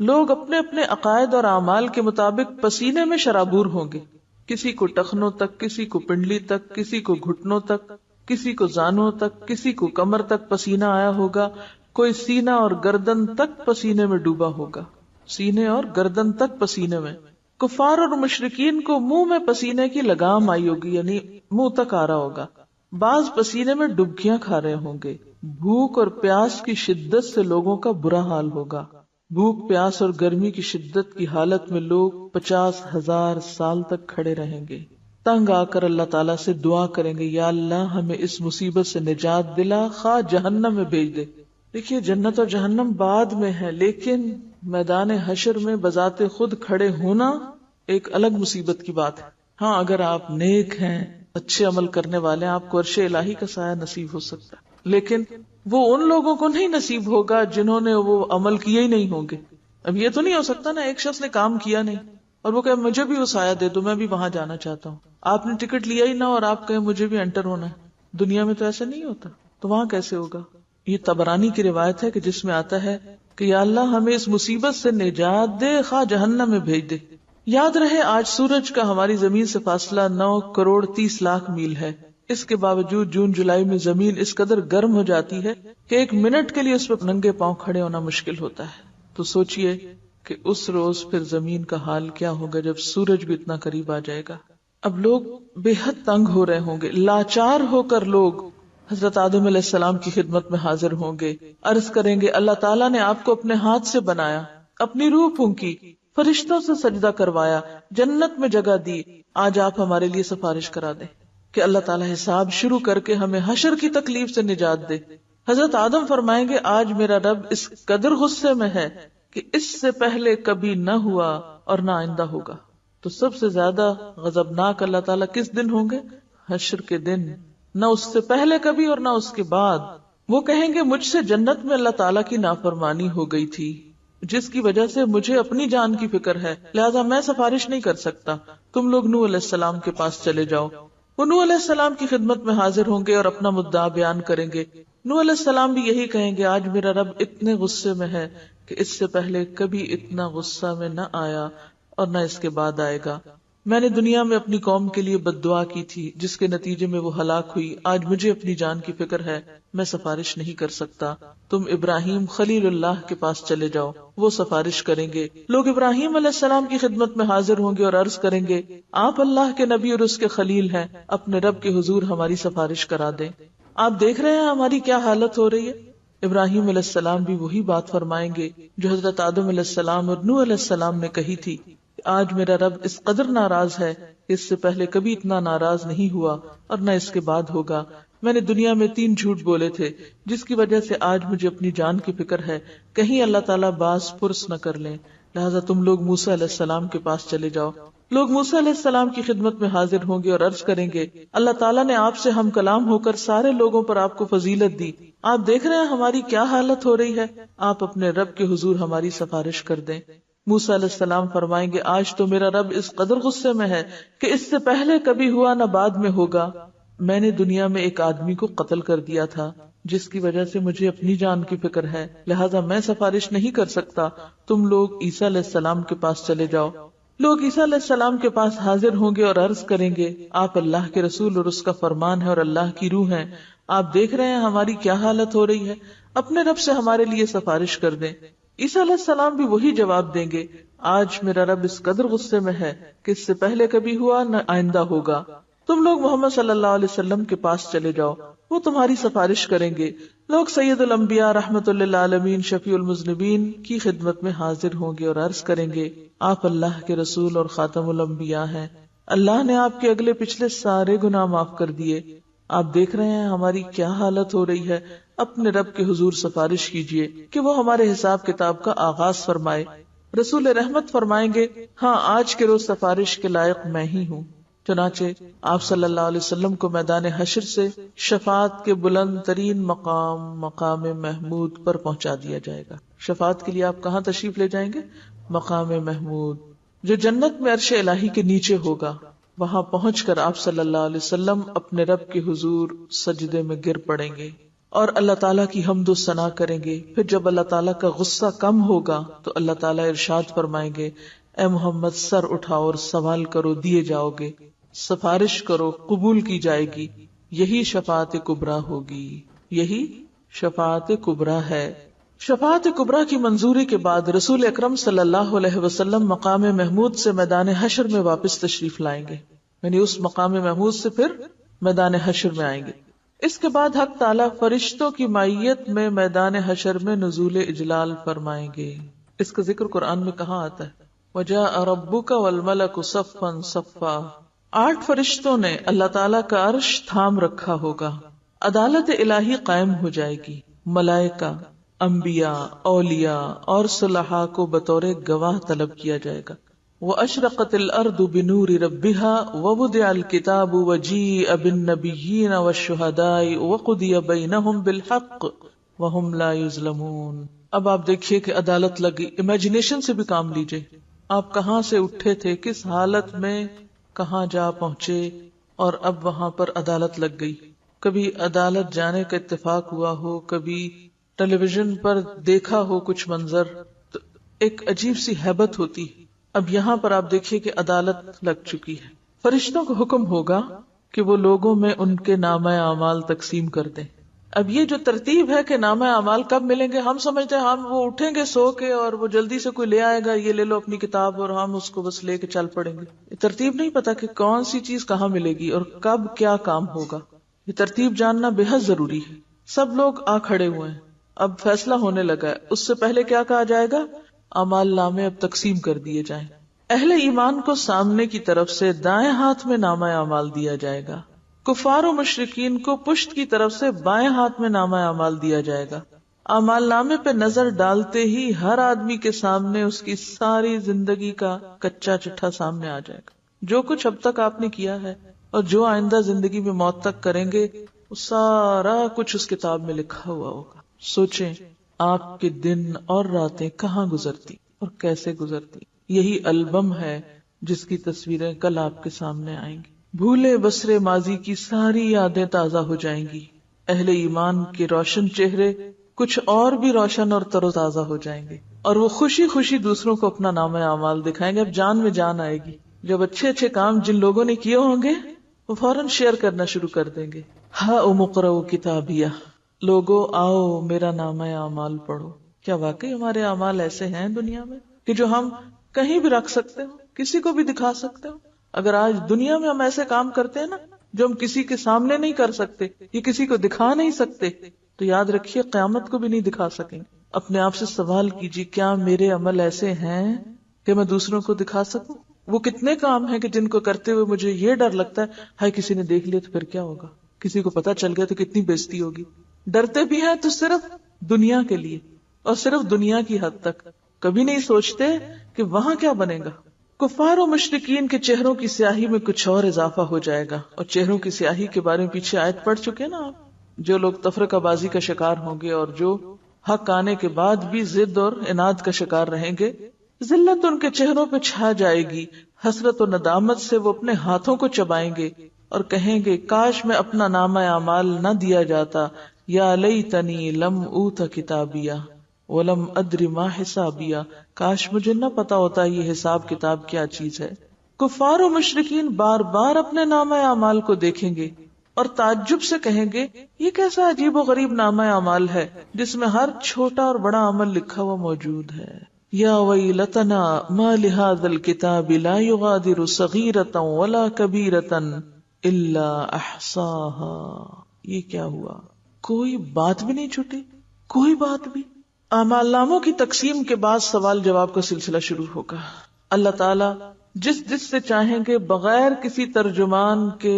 لوگ اپنے اپنے عقائد اور اعمال کے مطابق پسینے میں شرابور ہوں گے، کسی کو ٹخنوں تک، کسی کو پنڈلی تک، کسی کو گھٹنوں تک، کسی کو زانوں تک، کسی کو کمر تک پسینہ آیا ہوگا، کوئی سینہ اور گردن تک پسینے میں ڈوبا ہوگا، سینے اور گردن تک پسینے میں۔ کفار اور مشرکین کو منہ میں پسینے کی لگام آئی ہوگی، یعنی منہ تک آ رہا ہوگا، بعض پسینے میں ڈبکیاں کھا رہے ہوں گے، بھوک اور پیاس کی شدت سے لوگوں کا برا حال ہوگا، بھوک پیاس اور گرمی کی شدت کی حالت میں لوگ 50,000 سال تک کھڑے رہیں گے، تنگ آ کر اللہ تعالیٰ سے دعا کریں گے، یا اللہ ہمیں اس مصیبت سے نجات دلا، خواہ جہنم میں بھیج دے۔ دیکھیے جنت اور جہنم بعد میں ہے، لیکن میدان حشر میں بذات خود کھڑے ہونا ایک الگ مصیبت کی بات ہے۔ ہاں اگر آپ نیک ہیں، اچھے عمل کرنے والے ہیں، آپ کو عرش الہی کا سایہ نصیب ہو سکتا ہے، لیکن وہ ان لوگوں کو نہیں نصیب ہوگا جنہوں نے وہ عمل کیے ہی نہیں ہوں گے۔ اب یہ تو نہیں ہو سکتا نا ایک شخص نے کام کیا نہیں اور وہ کہے مجھے بھی وہ سایہ دے دو، میں بھی وہاں جانا چاہتا ہوں، آپ نے ٹکٹ لیا ہی نہ اور آپ کہیں مجھے بھی انٹر ہونا ہے، دنیا میں تو ایسا نہیں ہوتا، تو وہاں کیسے ہوگا؟ یہ طبرانی کی روایت ہے کہ جس میں آتا ہے کہ یا اللہ ہمیں اس مصیبت سے نجات دے، خواہ جہنم میں بھیج دے۔ یاد رہے آج سورج کا ہماری زمین سے فاصلہ 9,30,00,000 میل ہے، اس کے باوجود جون جولائی میں زمین اس قدر گرم ہو جاتی ہے کہ 1 منٹ کے لیے اس پر ننگے پاؤں کھڑے ہونا مشکل ہوتا ہے، تو سوچئے کہ اس روز پھر زمین کا حال کیا ہوگا جب سورج بھی اتنا قریب آ جائے گا۔ اب لوگ بے حد تنگ ہو رہے ہوں گے، لاچار ہو کر لوگ حضرت آدم علیہ السلام کی خدمت میں حاضر ہوں گے، عرض کریں گے اللہ تعالیٰ نے آپ کو اپنے ہاتھ سے بنایا، اپنی روح پھونکی، فرشتوں سے سجدہ کروایا، جنت میں جگہ دی، آج آپ ہمارے لیے سفارش کرا دیں کہ اللہ تعالیٰ حساب شروع کر کے ہمیں حشر کی تکلیف سے نجات دے۔ حضرت آدم فرمائیں گے آج میرا رب اس قدر غصے میں ہے کہ اس سے پہلے کبھی نہ ہوا اور نہ آئندہ ہوگا۔ تو سب سے زیادہ غضبناک اللہ تعالیٰ کس دن ہوں گے؟ حشر کے دن، نہ اس سے پہلے کبھی اور نہ اس کے بعد۔ وہ کہیں گے مجھ سے جنت میں اللہ تعالیٰ کی نافرمانی ہو گئی تھی، جس کی وجہ سے مجھے اپنی جان کی فکر ہے، لہذا میں سفارش نہیں کر سکتا، تم لوگ نوح علیہ السلام کے پاس چلے جاؤ۔ وہ نوح علیہ السلام کی خدمت میں حاضر ہوں گے اور اپنا مدعا بیان کریں گے۔ نوح علیہ السلام بھی یہی کہیں گے آج میرا رب اتنے غصے میں ہے کہ اس سے پہلے کبھی اتنا غصہ میں نہ آیا اور نہ اس کے بعد آئے گا۔ میں نے دنیا میں اپنی قوم کے لیے بد دعا کی تھی جس کے نتیجے میں وہ ہلاک ہوئی، آج مجھے اپنی جان کی فکر ہے، میں سفارش نہیں کر سکتا، تم ابراہیم خلیل اللہ کے پاس چلے جاؤ، وہ سفارش کریں گے۔ لوگ ابراہیم علیہ السلام کی خدمت میں حاضر ہوں گے اور عرض کریں گے آپ اللہ کے نبی اور اس کے خلیل ہیں، اپنے رب کے حضور ہماری سفارش کرا دیں۔ آپ دیکھ رہے ہیں ہماری کیا حالت ہو رہی ہے۔ ابراہیم علیہ السلام بھی وہی بات فرمائیں گے جو حضرت آدم علیہ السلام اور نوح علیہ السلام نے کہی تھی، آج میرا رب اس قدر ناراض ہے، اس سے پہلے کبھی اتنا ناراض نہیں ہوا اور نہ اس کے بعد ہوگا۔ میں نے دنیا میں 3 جھوٹ بولے تھے جس کی وجہ سے آج مجھے اپنی جان کی فکر ہے، کہیں اللہ تعالیٰ باز پرس نہ کر لیں، لہٰذا تم لوگ موسیٰ علیہ السلام کے پاس چلے جاؤ۔ لوگ موسیٰ علیہ السلام کی خدمت میں حاضر ہوں گے اور عرض کریں گے اللہ تعالیٰ نے آپ سے ہم کلام ہو کر سارے لوگوں پر آپ کو فضیلت دی، آپ دیکھ رہے ہیں ہماری کیا حالت ہو رہی ہے، آپ اپنے رب کے حضور ہماری سفارش کر دیں۔ موسیٰ علیہ السلام فرمائیں گے آج تو میرا رب اس قدر غصے میں ہے کہ اس سے پہلے کبھی ہوا نہ بعد میں ہوگا. میں نے دنیا میں ایک آدمی کو قتل کر دیا تھا جس کی وجہ سے مجھے اپنی جان کی فکر ہے، لہٰذا میں سفارش نہیں کر سکتا. تم لوگ عیسیٰ علیہ السلام کے پاس چلے جاؤ. لوگ عیسیٰ علیہ السلام کے پاس حاضر ہوں گے اور عرض کریں گے آپ اللہ کے رسول اور اس کا فرمان ہے اور اللہ کی روح ہیں. آپ دیکھ رہے ہیں ہماری کیا حالت ہو رہی ہے، اپنے رب سے ہمارے لیے سفارش کر دیں. عیسیٰ علیہ السلام بھی وہی جواب دیں گے آج میرا رب اس قدر غصے میں ہے کہ اس سے پہلے کبھی ہوا نہ آئندہ ہوگا. تم لوگ محمد صلی اللہ علیہ وسلم کے پاس چلے جاؤ، وہ تمہاری سفارش کریں گے. لوگ سید الانبیاء رحمت للعالمین شفیع المذنبین کی خدمت میں حاضر ہوں گے اور عرض کریں گے آپ اللہ کے رسول اور خاتم الانبیاء ہیں، اللہ نے آپ کے اگلے پچھلے سارے گناہ معاف کر دیے. آپ دیکھ رہے ہیں ہماری کیا حالت ہو رہی ہے، اپنے رب کے حضور سفارش کیجئے کہ وہ ہمارے حساب کتاب کا آغاز فرمائے. رسول رحمت فرمائیں گے ہاں آج کے روز سفارش کے لائق میں ہی ہوں. چنانچہ آپ صلی اللہ علیہ وسلم کو میدان حشر سے شفاعت کے بلند ترین مقام محمود پر پہنچا دیا جائے گا. شفاعت کے لیے آپ کہاں تشریف لے جائیں گے؟ مقام محمود جو جنت میں عرش الہی کے نیچے ہوگا. وہاں پہنچ کر آپ صلی اللہ علیہ وسلم اپنے رب کے حضور سجدے میں گر پڑیں گے اور اللہ تعالیٰ کی حمد و ثنا کریں گے. پھر جب اللہ تعالیٰ کا غصہ کم ہوگا تو اللہ تعالیٰ ارشاد فرمائیں گے اے محمد سر اٹھاؤ اور سوال کرو دیے جاؤ گے، سفارش کرو قبول کی جائے گی. یہی شفاعت کبریٰ ہوگی، یہی شفاعت کبریٰ ہے. شفاعت کبریٰ کی منظوری کے بعد رسول اکرم صلی اللہ علیہ وسلم مقام محمود سے میدان حشر میں واپس تشریف لائیں گے، یعنی اس مقام محمود سے پھر میدان حشر میں آئیں گے. اس کے بعد حق تعالیٰ فرشتوں کی معیت میں میدان حشر میں نزول اجلال فرمائیں گے. اس کا ذکر قرآن میں کہاں آتا ہے؟ وَجَاءَ رَبُّكَ وَالْمَلَكُ صَفًّا صَفًّا. 8 فرشتوں نے اللہ تعالیٰ کا عرش تھام رکھا ہوگا، عدالت الہی قائم ہو جائے گی. ملائکہ، انبیاء، اولیاء اور صلحاء کو بطور گواہ طلب کیا جائے گا. وَأَشْرَقَتِ الْأَرْضُ بِنُورِ رَبِّهَا وَوُضِعَ الْكِتَابُ وَجِيءَ بِالنَّبِيِّينَ وَالشُّهَدَاءِ وَقُضِيَ بَيْنَهُمْ بِالْحَقِّ وَهُمْ لَا يُظْلَمُونَ. اب آپ دیکھیے کہ عدالت لگی. امیجنیشن سے بھی کام لیجئے، آپ کہاں سے اٹھے تھے، کس حالت میں کہاں جا پہنچے، اور اب وہاں پر عدالت لگ گئی. کبھی عدالت جانے کا اتفاق ہوا ہو، کبھی ٹیلی ویژن پر دیکھا ہو کچھ منظر، تو ایک عجیب سی ہیبت ہوتی. اب یہاں پر آپ دیکھیے کہ عدالت لگ چکی ہے. فرشتوں کو حکم ہوگا کہ وہ لوگوں میں ان کے نامہ اعمال تقسیم کر دیں. اب یہ جو ترتیب ہے کہ نامہ اعمال کب ملیں گے، ہم سمجھتے ہیں ہم وہ اٹھیں گے سو کے اور وہ جلدی سے کوئی لے آئے گا، یہ لے لو اپنی کتاب اور ہم اس کو بس لے کے چل پڑیں گے. یہ ترتیب نہیں پتا کہ کون سی چیز کہاں ملے گی اور کب کیا کام ہوگا. یہ ترتیب جاننا بے حد ضروری ہے. سب لوگ آ کھڑے ہوئے ہیں، اب فیصلہ ہونے لگا ہے. اس سے پہلے کیا کہا جائے گا؟ اعمال نامے اب تقسیم کر دیے جائیں. اہل ایمان کو سامنے کی طرف سے دائیں ہاتھ میں نامہ اعمال دیا جائے گا، کفار و مشرکین کو پشت کی طرف سے بائیں ہاتھ میں نامہ اعمال دیا جائے گا. اعمال نامے پہ نظر ڈالتے ہی ہر آدمی کے سامنے اس کی ساری زندگی کا کچا چٹھا سامنے آ جائے گا. جو کچھ اب تک آپ نے کیا ہے اور جو آئندہ زندگی میں موت تک کریں گے، وہ سارا کچھ اس کتاب میں لکھا ہوا ہوگا. سوچیں آپ کے دن اور راتیں کہاں گزرتی اور کیسے گزرتی. یہی البم ہے جس کی تصویریں کل آپ کے سامنے آئیں گی. بھولے بسرے ماضی کی ساری یادیں تازہ ہو جائیں گی. اہل ایمان کے روشن چہرے کچھ اور بھی روشن اور تر و تازہ ہو جائیں گے، اور وہ خوشی خوشی دوسروں کو اپنا نامہ اعمال دکھائیں گے. اب جان میں جان آئے گی. جب اچھے اچھے کام جن لوگوں نے کیے ہوں گے وہ فوراً شیئر کرنا شروع کر دیں گے. ہاں اقرؤ کتابیہ، لوگو آؤ میرا نامہ اعمال پڑھو. کیا واقعی ہمارے اعمال ایسے ہیں دنیا میں کہ جو ہم کہیں بھی رکھ سکتے ہو، کسی کو بھی دکھا سکتے ہو؟ اگر آج دنیا میں ہم ایسے کام کرتے ہیں نا جو ہم کسی کے سامنے نہیں کر سکتے، یہ کسی کو دکھا نہیں سکتے، تو یاد رکھیے قیامت کو بھی نہیں دکھا سکیں گے. اپنے آپ سے سوال کیجیے کیا میرے عمل ایسے ہیں کہ میں دوسروں کو دکھا سکوں؟ وہ کتنے کام ہیں کہ جن کو کرتے ہوئے مجھے یہ ڈر لگتا ہے ہائے کسی نے دیکھ لیا تو پھر کیا ہوگا، کسی کو پتا چل گیا تو کتنی بےزتی ہوگی. ڈرتے بھی ہیں تو صرف دنیا کے لیے اور صرف دنیا کی حد تک، کبھی نہیں سوچتے کہ وہاں کیا بنے گا. کفار و مشرکین کے چہروں کی سیاہی میں کچھ اور اضافہ ہو جائے گا. اور چہروں کی سیاہی کے بارے میں پیچھے آیت پڑھ چکے نا آپ. جو لوگ تفرقہ بازی کا شکار ہوں گے اور جو حق آنے کے بعد بھی ضد اور عناد کا شکار رہیں گے، ذلت ان کے چہروں پہ چھا جائے گی، حسرت و ندامت سے وہ اپنے ہاتھوں کو چبائیں گے اور کہیں گے کاش میں اپنا نامہ اعمال نہ دیا جاتا، یا لیتنی لم اوت کتابیہ ولم ادر ما حسابیہ، کاش مجھے نہ پتا ہوتا یہ حساب کتاب کیا چیز ہے۔ کفار و مشرکین بار بار اپنے نامہ اعمال کو دیکھیں گے اور تعجب سے کہیں گے یہ کیسا عجیب و غریب نامہ اعمال ہے جس میں ہر چھوٹا اور بڑا عمل لکھا ہوا موجود ہے۔ یا ویلتنا ما لہذا الکتاب لا یغادر صغیرۃ ولا کبیرۃ الا احصاها، یہ کیا ہوا، کوئی بات بھی نہیں چھٹی، کوئی بات بھی۔ اعمال ناموں کی تقسیم کے بعد سوال جواب کا سلسلہ شروع ہوگا۔ اللہ تعالی جس سے چاہیں گے بغیر کسی ترجمان کے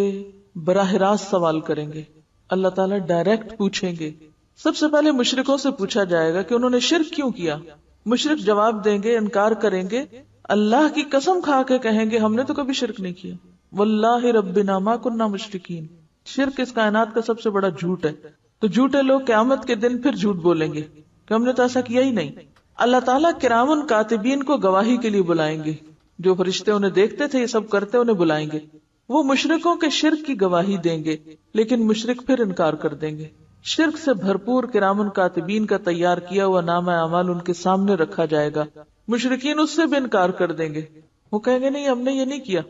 براہ راست سوال کریں گے۔ اللہ تعالیٰ ڈائریکٹ پوچھیں گے۔ سب سے پہلے مشرکوں سے پوچھا جائے گا کہ انہوں نے شرک کیوں کیا۔ مشرک جواب دیں گے، انکار کریں گے، اللہ کی قسم کھا کے کہیں گے ہم نے تو کبھی شرک نہیں کیا، واللہ ربنا ما کننا مشرکین۔ شرک اس کائنات کا سب سے بڑا جھوٹ ہے، تو جھوٹے لوگ قیامت کے دن پھر جھوٹ بولیں گے کہ ہم نے تو ایسا کیا ہی نہیں۔ اللہ تعالیٰ کرامن کاتبین کو گواہی کے لیے بلائیں گے، جو فرشتے انہیں دیکھتے تھے یہ سب کرتے انہیں بلائیں گے، وہ مشرکوں کے شرک کی گواہی دیں گے، لیکن مشرک پھر انکار کر دیں گے۔ شرک سے بھرپور کرامن کاتبین کا تیار کیا ہوا نامہ اعمال ان کے سامنے رکھا جائے گا، مشرکین اس سے بھی انکار کر دیں گے، وہ کہیں گے نہیں ہم نے یہ نہیں کیا۔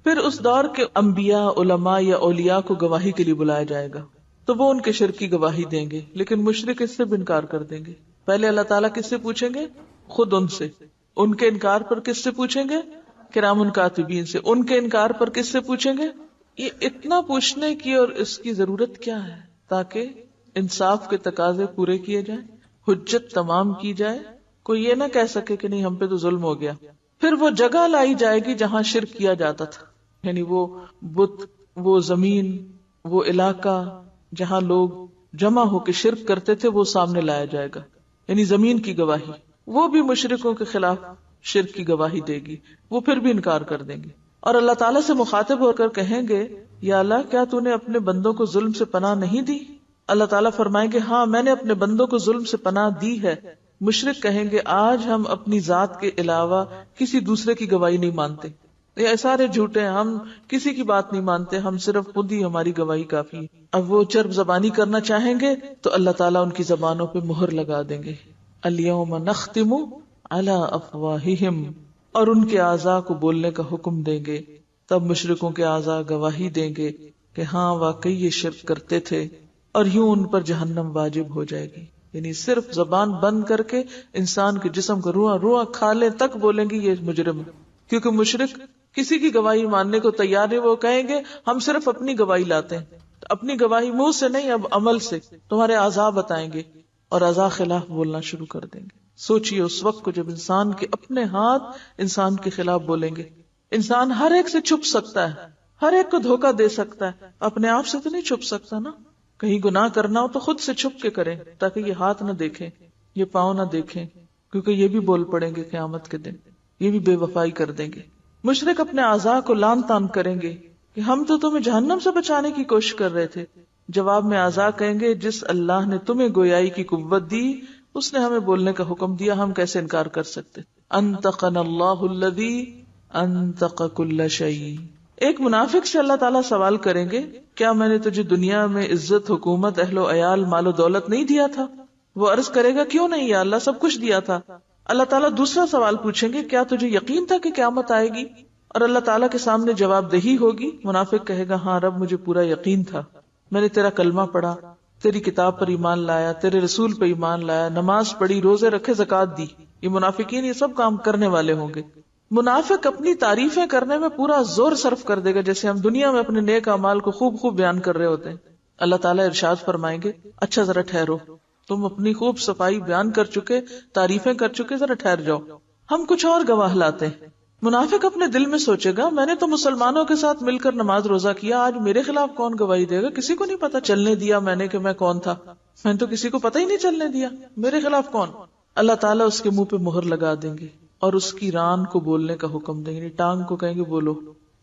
پھر اس دور کے انبیاء، علماء یا اولیاء کو گواہی کے لیے بلایا جائے گا، تو وہ ان کے شرک کی گواہی دیں گے، لیکن مشرک اس سے بھی انکار کر دیں گے۔ پہلے اللہ تعالیٰ کس سے پوچھیں گے؟ خود ان سے۔ ان کے انکار پر کس سے پوچھیں گے؟ کرامن کاتبین سے۔ ان کے انکار پر کس سے پوچھیں گے؟ یہ اتنا پوچھنے کی اور اس کی ضرورت کیا ہے؟ تاکہ انصاف کے تقاضے پورے کیے جائیں، حجت تمام کی جائے، کوئی یہ نہ کہہ سکے کہ نہیں ہم پہ تو ظلم ہو گیا۔ پھر وہ جگہ لائی جائے گی جہاں شرک کیا جاتا تھا، یعنی وہ بت، وہ زمین، وہ علاقہ جہاں لوگ جمع ہو کے شرک کرتے تھے وہ سامنے لایا جائے گا، یعنی زمین کی گواہی۔ وہ بھی مشرکوں کے خلاف شرک کی گواہی دے گی، وہ پھر بھی انکار کر دیں گے، اور اللہ تعالیٰ سے مخاطب ہو کر کہیں گے یا اللہ کیا تو نے اپنے بندوں کو ظلم سے پناہ نہیں دی؟ اللہ تعالیٰ فرمائیں گے ہاں میں نے اپنے بندوں کو ظلم سے پناہ دی ہے۔ مشرک کہیں گے آج ہم اپنی ذات کے علاوہ کسی دوسرے کی گواہی نہیں مانتے، یہ سارے جھوٹے ہیں، ہم کسی کی بات نہیں مانتے، ہم صرف خود ہی ہماری گواہی کافی ہے۔ اب وہ چرب زبانی کرنا چاہیں گے تو اللہ تعالیٰ ان کی زبانوں پہ مہر لگا دیں گے، الیوم نختم علی افواہہم، اور ان کے اعضاء کو بولنے کا حکم دیں گے۔ تب مشرکوں کے اعضاء گواہی دیں گے کہ ہاں واقعی یہ شرک کرتے تھے، اور یوں ان پر جہنم واجب ہو جائے گی۔ یعنی صرف زبان بند کر کے انسان کے جسم کو روح روح کھا لیں تک بولیں گے یہ مجرم ہے، کیونکہ مشرک کسی کی گواہی ماننے کو تیار نہیں، وہ کہیں گے ہم صرف اپنی گواہی لاتے ہیں، اپنی گواہی منہ سے نہیں اب عمل سے، تمہارے اعضاء بتائیں گے، اور اعضاء خلاف بولنا شروع کر دیں گے۔ سوچئے اس وقت کو جب انسان کے اپنے ہاتھ انسان کے خلاف بولیں گے۔ انسان ہر ایک سے چھپ سکتا ہے، ہر ایک کو دھوکہ دے سکتا ہے، اپنے آپ سے تو نہیں چھپ سکتا نا۔ کہیں گناہ کرنا ہو تو خود سے چھپ کے کریں تاکہ یہ ہاتھ نہ دیکھیں، یہ پاؤں نہ دیکھیں، کیونکہ یہ بھی بول پڑیں گے قیامت کے دن، یہ بھی بے وفائی کر دیں گے۔ مشرک اپنے اعضاء کو لان تان کریں گے کہ ہم تو تمہیں جہنم سے بچانے کی کوشش کر رہے تھے۔ جواب میں اعضاء کہیں گے جس اللہ نے تمہیں گویائی کی قوت دی اس نے ہمیں بولنے کا حکم دیا، ہم کیسے انکار کر سکتے۔ انطقنا اللہ الذی انطق کل شیء۔ ایک منافق سے اللہ تعالیٰ سوال کریں گے کیا میں نے تجھے دنیا میں عزت، حکومت، اہل و عیال، مال و دولت نہیں دیا تھا؟ وہ عرض کرے گا کیوں نہیں یا اللہ، سب کچھ دیا تھا۔ اللہ تعالیٰ دوسرا سوال پوچھیں گے کیا تجھے یقین تھا کہ قیامت آئے گی؟ اور اللہ تعالیٰ کے سامنے جواب دہی ہوگی۔ منافق کہے گا ہاں رب مجھے پورا یقین تھا، میں نے تیرا کلمہ پڑھا، تیری کتاب پر ایمان لایا، تیرے رسول پر ایمان لایا، نماز پڑھی، روزے رکھے، زکوٰۃ دی۔ یہ منافقین یہ سب کام کرنے والے ہوں گے۔ منافق اپنی تعریفیں کرنے میں پورا زور صرف کر دے گا، جیسے ہم دنیا میں اپنے نیک اعمال کو خوب خوب بیان کر رہے ہوتے ہیں۔ اللہ تعالیٰ ارشاد فرمائیں گے اچھا ذرا ٹھہرو، تم اپنی خوب صفائی بیان کر چکے، تعریفیں کر چکے، ذرا ٹھہر جاؤ، ہم کچھ اور گواہ لاتے ہیں۔ منافق اپنے دل میں سوچے گا میں نے تو مسلمانوں کے ساتھ مل کر نماز روزہ کیا، آج میرے خلاف کون گواہی دے گا؟ کسی کو نہیں پتا چلنے دیا میں نے کہ میں کون تھا، میں نے تو کسی کو پتہ ہی نہیں چلنے دیا، میرے خلاف کون؟ اللہ تعالیٰ اس کے منہ پہ مہر لگا دیں گے اور اس کی ران کو بولنے کا حکم دیں گے، ٹانگ کو کہیں گے بولو۔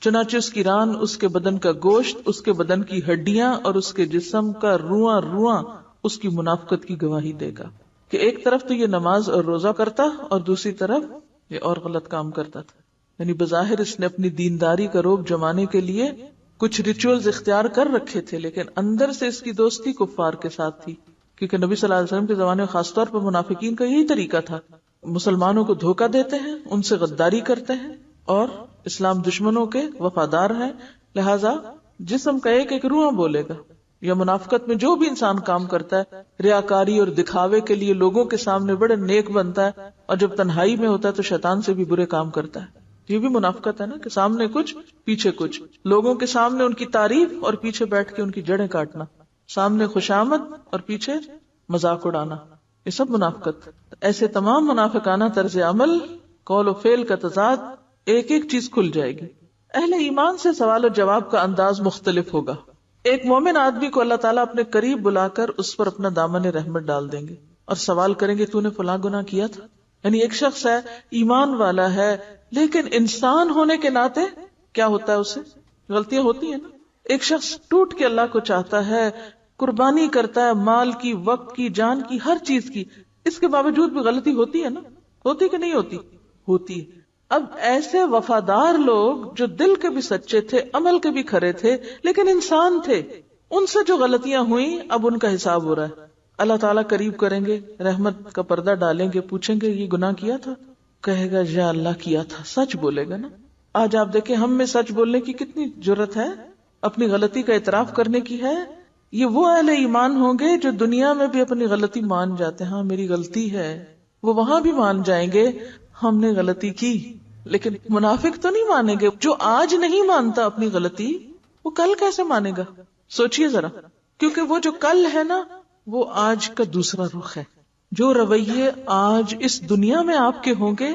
چنانچہ اس کی ران، اس کے بدن کا گوشت، اس کے بدن کی ہڈیاں اور اس کے جسم کا رواں رواں اس کی منافقت کی گواہی دے گا کہ ایک طرف تو یہ نماز اور روزہ کرتا اور دوسری طرف یہ اور غلط کام کرتا تھا. یعنی بظاہر اس نے اپنی دینداری کا روب جمانے کے لیے کچھ ریچولز اختیار کر رکھے تھے، لیکن اندر سے اس کی دوستی کفار کے ساتھ تھی. کیونکہ نبی صلی اللہ علیہ وسلم کے زمانے میں خاص طور پر منافقین کا یہی طریقہ تھا، مسلمانوں کو دھوکہ دیتے ہیں، ان سے غداری کرتے ہیں، اور اسلام دشمنوں کے وفادار ہیں. لہذا جسم کا ایک ایک روح بولے گا. یا منافقت میں جو بھی انسان کام کرتا ہے ریاکاری اور دکھاوے کے لیے لوگوں کے سامنے بڑے نیک بنتا ہے، اور جب تنہائی میں ہوتا ہے تو شیطان سے بھی برے کام کرتا ہے. یہ بھی منافقت ہے نا، کہ سامنے کچھ پیچھے کچھ، لوگوں کے سامنے ان کی تعریف اور پیچھے بیٹھ کے ان کی جڑیں کاٹنا، سامنے خوشامد اور پیچھے مذاق اڑانا، یہ سب منافقت. ایسے تمام منافقانہ طرز عمل، قول و فعل کا تضاد، ایک ایک چیز کھل جائے گی. اہل ایمان سے سوال و جواب کا انداز مختلف ہوگا. ایک مومن آدمی کو اللہ تعالیٰ اپنے قریب بلا کر اس پر اپنا دامن رحمت ڈال دیں گے اور سوال کریں گے تو نے فلاں گناہ کیا تھا. یعنی ایک شخص ہے، ایمان والا ہے، لیکن انسان ہونے کے ناطے کیا ہوتا ہے، اسے غلطیاں ہوتی ہیں نا. ایک شخص ٹوٹ کے اللہ کو چاہتا ہے، قربانی کرتا ہے، مال کی، وقت کی، جان کی، ہر چیز کی، اس کے باوجود بھی غلطی ہوتی ہے نا. ہوتی کہ نہیں ہوتی؟ ہوتی. اب ایسے وفادار لوگ جو دل کے بھی سچے تھے، عمل کے بھی کھرے تھے، لیکن انسان تھے، ان سے جو غلطیاں ہوئیں اب ان کا حساب ہو رہا ہے. اللہ تعالیٰ قریب کریں گے، رحمت کا پردہ ڈالیں گے، پوچھیں گے یہ گناہ کیا تھا؟ کہے گا یا اللہ کیا تھا. سچ بولے گا نا. آج آپ دیکھیں ہم میں سچ بولنے کی کتنی جرت ہے، اپنی غلطی کا اعتراف کرنے کی ہے. یہ وہ اہل ایمان ہوں گے جو دنیا میں بھی اپنی غلطی مان جاتے ہیں. ہاں میری غلطی ہے، وہ وہاں بھی مان جائیں گے ہم نے غلطی کی. لیکن منافق تو نہیں مانیں گے. جو آج نہیں مانتا اپنی غلطی، وہ کل کیسے مانے گا؟ سوچئے ذرا. کیونکہ وہ جو کل ہے نا، وہ آج کا دوسرا رخ ہے. جو رویے آج اس دنیا میں آپ کے ہوں گے،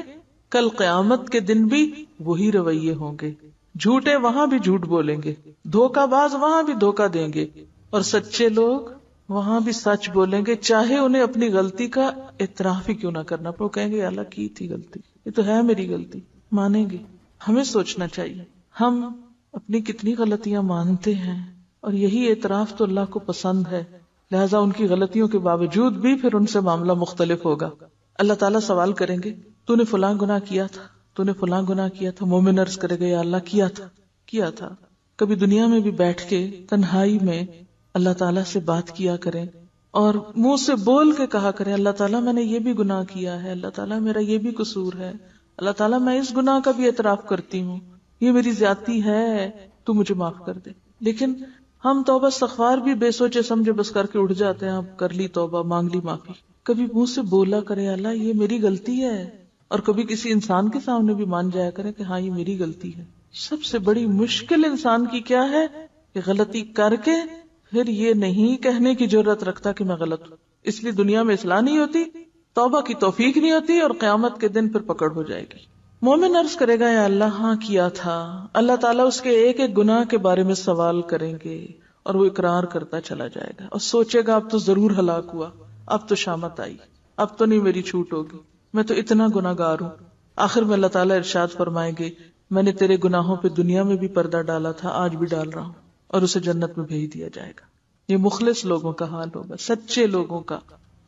کل قیامت کے دن بھی وہی رویے ہوں گے. جھوٹے وہاں بھی جھوٹ بولیں گے، دھوکہ باز وہاں بھی دھوکہ دیں گے، اور سچے لوگ وہاں بھی سچ بولیں گے، چاہے انہیں اپنی غلطی کا اعتراف ہی کیوں نہ کرنا پڑے. وہ کہیں گے اللہ کی تھی غلطی، یہ تو ہے میری غلطی، مانیں گے. ہمیں سوچنا چاہیے ہم اپنی کتنی غلطیاں مانتے ہیں، اور یہی اعتراف تو اللہ کو پسند ہے. لہٰذا ان کی غلطیوں کے باوجود بھی پھر ان سے معاملہ مختلف ہوگا. اللہ تعالیٰ سوال کریں گے تو نے فلاں گناہ کیا تھا، تو نے فلاں گناہ کیا تھا. مومن عرض کرے گا یا اللہ کیا تھا، کیا تھا. کبھی دنیا میں بھی بیٹھ کے تنہائی میں اللہ تعالیٰ سے بات کیا کریں، اور منہ سے بول کے کہا کریں اللہ تعالیٰ میں نے یہ بھی گناہ کیا ہے، اللہ تعالیٰ میرا یہ بھی قصور ہے، اللہ تعالیٰ میں اس گناہ کا بھی اعتراف کرتی ہوں، یہ میری زیادتی ہے، تو مجھے معاف کر دے. لیکن ہم توبہ استغفار بھی بے سوچے سمجھے بس کر کے اٹھ جاتے ہیں. اب کر لی توبہ، مانگ لی معافی. کبھی منہ سے بولا کرے اللہ یہ میری غلطی ہے، اور کبھی کسی انسان کے سامنے بھی مان جایا کرے کہ ہاں یہ میری غلطی ہے. سب سے بڑی مشکل انسان کی کیا ہے کہ غلطی کر کے پھر یہ نہیں کہنے کی جرات رکھتا کہ میں غلط ہوں. اس لیے دنیا میں اصلاح نہیں ہوتی، توبہ کی توفیق نہیں ہوتی، اور قیامت کے دن پھر پکڑ ہو جائے گی. مومن عرض کرے گا یا اللہ ہاں کیا تھا. اللہ تعالیٰ اس کے ایک ایک گناہ کے بارے میں سوال کریں گے، اور وہ اقرار کرتا چلا جائے گا، اور سوچے گا اب تو ضرور ہلاک ہوا، اب تو شامت آئی، اب تو نہیں میری چھوٹ ہوگی، میں تو اتنا گناہ گار ہوں. آخر میں اللہ تعالیٰ ارشاد فرمائیں گے میں نے تیرے گناہوں پہ دنیا میں بھی پردہ ڈالا تھا، آج بھی ڈال رہا ہوں، اور اسے جنت میں بھیج دیا جائے گا. یہ مخلص لوگوں کا حال ہوگا، سچے لوگوں کا.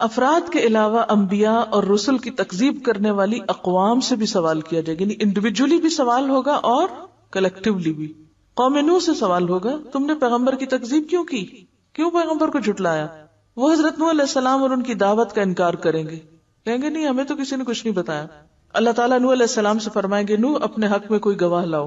افراد کے علاوہ انبیاء اور رسل کی تکذیب کرنے والی اقوام سے بھی سوال کیا جائے گا. یعنی انڈیویجولی بھی سوال ہوگا اور کلیکٹیولی بھی. قوم نوح سے سوال ہوگا تم نے پیغمبر کی تکذیب کیوں کی، کیوں پیغمبر کو جھٹلایا؟ وہ حضرت نوح علیہ السلام اور ان کی دعوت کا انکار کریں گے، کہیں گے نہیں ہمیں تو کسی نے کچھ نہیں بتایا. اللہ تعالیٰ نوح علیہ السلام سے فرمائیں گے نوح اپنے حق میں کوئی گواہ لاؤ.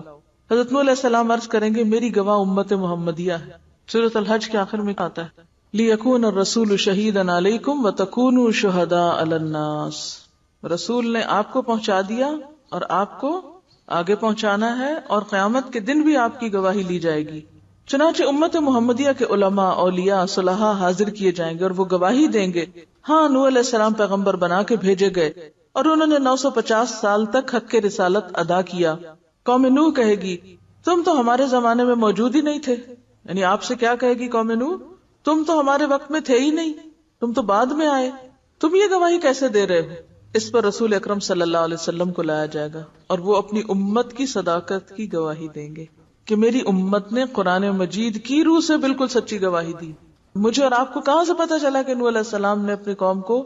حضرت نوح علیہ السلام عرض کریں گے میری گواہ امت محمدیہ ہے. سورۃ الحج کے آخر میں آتا ہے لِيَكُونَ الرَّسُولُ شَهِيدًا عَلَيْكُمْ وَتَكُونُوا شُهَدَاءَ عَلَى النَّاسِ. رسول نے آپ کو پہنچا دیا اور آپ کو آگے پہنچانا ہے، اور قیامت کے دن بھی آپ کی گواہی لی جائے گی. چنانچہ امت محمدیہ کے علماء، اولیاء، صلحاء حاضر کیے جائیں گے اور وہ گواہی دیں گے ہاں نوح علیہ السلام پیغمبر بنا کے بھیجے گئے اور انہوں نے 950 سال تک حق کے رسالت ادا کیا. قوم نوح کہے گی تم تو ہمارے زمانے میں موجود ہی نہیں تھے. یعنی آپ سے کیا کہے گی قوم نوح، تم تو ہمارے وقت میں تھے ہی نہیں، تم تو بعد میں آئے، تم یہ گواہی کیسے دے رہے ہو؟ اس پر رسول اکرم صلی اللہ علیہ وسلم کو لایا جائے گا اور وہ اپنی امت کی صداقت کی گواہی دیں گے کہ میری امت نے قرآن مجید کی روح سے بالکل سچی گواہی دی. مجھے اور آپ کو کہاں سے پتا چلا کہ نوح علیہ السلام نے اپنی قوم کو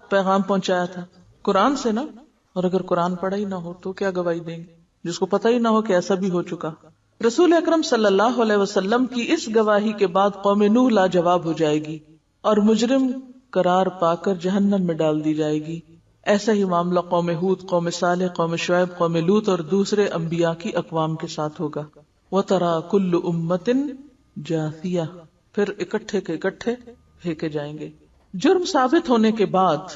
پیغام پہنچایا تھا؟ قرآن سے نا. اور اگر قرآن پڑھا ہی نہ ہو تو کیا گواہی دیں گے، جس کو پتہ ہی نہ ہو کہ ایسا بھی ہو چکا۔ رسول اکرم صلی اللہ علیہ وسلم کی اس گواہی کے بعد قوم نوح لاجواب ہو جائے گی اور مجرم قرار پا کر جہنم میں ڈال دی جائے گی۔ ایسا ہی معاملہ قوم ہود، قوم صالح، قوم شعیب، قوم لوط اور دوسرے انبیاء کی اقوام کے ساتھ ہوگا۔ وَتَرَى كُلُّ أُمَّةٍ جَاثِيَةً، پھر اکٹھے کے اکٹھے پھینکے جائیں گے۔ جرم ثابت ہونے کے بعد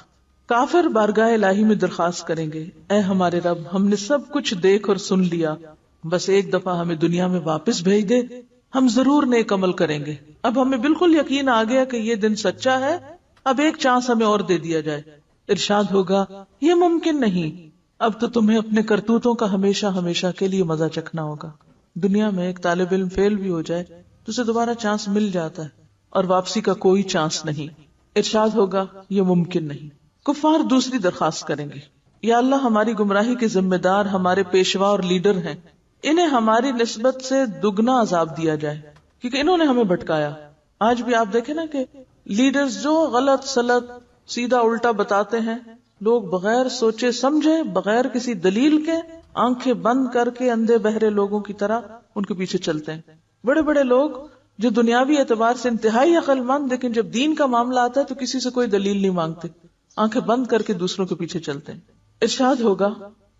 کافر بارگاہ الہی میں درخواست کریں گے، اے ہمارے رب، ہم نے سب کچھ دیکھ اور سن لیا، بس ایک دفعہ ہمیں دنیا میں واپس بھیج دے، ہم ضرور نیک عمل کریں گے۔ اب ہمیں بالکل یقین آ گیا کہ یہ دن سچا ہے، اب ایک چانس ہمیں اور دے دیا جائے۔ ارشاد ہوگا، یہ ممکن نہیں، اب تو تمہیں اپنے کرتوتوں کا ہمیشہ ہمیشہ کے لیے مزہ چکھنا ہوگا۔ دنیا میں ایک طالب علم فیل بھی ہو جائے تو اسے دوبارہ چانس مل جاتا ہے اور واپسی کا کوئی چانس نہیں۔ ارشاد ہوگا، یہ ممکن نہیں۔ کفار دوسری درخواست کریں گے، یا اللہ، ہماری گمراہی کے ذمہ دار ہمارے پیشوا اور لیڈر ہیں، انہیں ہماری نسبت سے دگنا عذاب دیا جائے کیونکہ انہوں نے ہمیں بھٹکایا۔ آج بھی آپ دیکھیں نا کہ لیڈرز جو غلط سلط سیدھا الٹا بتاتے ہیں، لوگ بغیر سوچے سمجھے، بغیر کسی دلیل کے، آنکھیں بند کر کے اندھے بہرے لوگوں کی طرح ان کے پیچھے چلتے ہیں۔ بڑے بڑے لوگ جو دنیاوی اعتبار سے انتہائی عقل مند، لیکن جب دین کا معاملہ آتا ہے تو کسی سے کوئی دلیل نہیں مانگتے، آنکھیں بند کر کے دوسروں کے پیچھے چلتے ہیں۔ ارشاد ہوگا،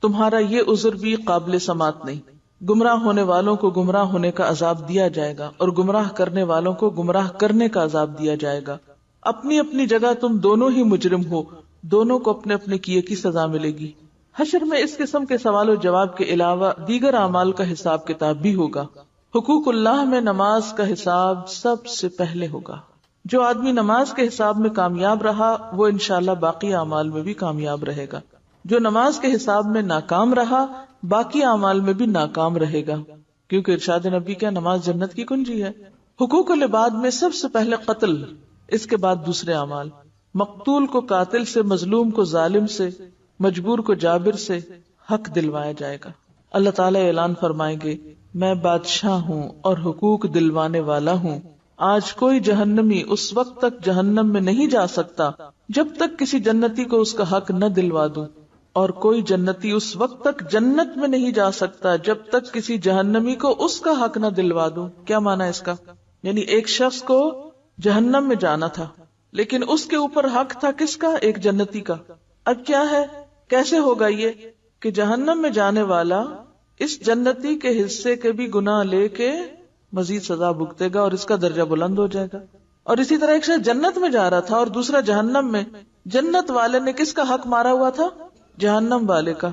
تمہارا یہ عذر بھی قابل سماعت نہیں۔ گمراہ ہونے والوں کو گمراہ ہونے کا عذاب دیا جائے گا اور گمراہ کرنے والوں کو گمراہ کرنے کا عذاب دیا جائے گا۔ اپنی اپنی جگہ تم دونوں ہی مجرم ہو، دونوں کو اپنے اپنے کیے کی سزا ملے گی۔ حشر میں اس قسم کے سوال و جواب کے علاوہ دیگر اعمال کا حساب کتاب بھی ہوگا۔ حقوق اللہ میں نماز کا حساب سب سے پہلے ہوگا۔ جو آدمی نماز کے حساب میں کامیاب رہا وہ انشاءاللہ باقی اعمال میں بھی کامیاب رہے گا، جو نماز کے حساب میں ناکام رہا باقی اعمال میں بھی ناکام رہے گا، کیونکہ ارشاد نبی کیا، نماز جنت کی کنجی ہے۔ حقوق العباد میں سب سے پہلے قتل، اس کے بعد دوسرے اعمال۔ مقتول کو قاتل سے، مظلوم کو ظالم سے، مجبور کو جابر سے حق دلوایا جائے گا۔ اللہ تعالیٰ اعلان فرمائیں گے، میں بادشاہ ہوں اور حقوق دلوانے والا ہوں۔ آج کوئی جہنمی اس وقت تک جہنم میں نہیں جا سکتا جب تک کسی جنتی کو اس کا حق نہ دلوا دوں، اور کوئی جنتی اس وقت تک جنت میں نہیں جا سکتا جب تک کسی جہنمی کو اس کا حق نہ دلوا دوں۔ کیا معنی ہے اس کا؟ یعنی ایک شخص کو جہنم میں جانا تھا لیکن اس کے اوپر حق تھا کس کا؟ ایک جنتی کا۔ اب کیا ہے، کیسے ہوگا یہ کہ جہنم میں جانے والا اس جنتی کے حصے کے بھی گناہ لے کے مزید سزا بھگتے گا اور اس کا درجہ بلند ہو جائے گا۔ اور اسی طرح ایک شخص جنت میں جا رہا تھا اور دوسرا جہنم میں، جنت والے نے کس کا حق مارا ہوا تھا؟ جہنم والے کا۔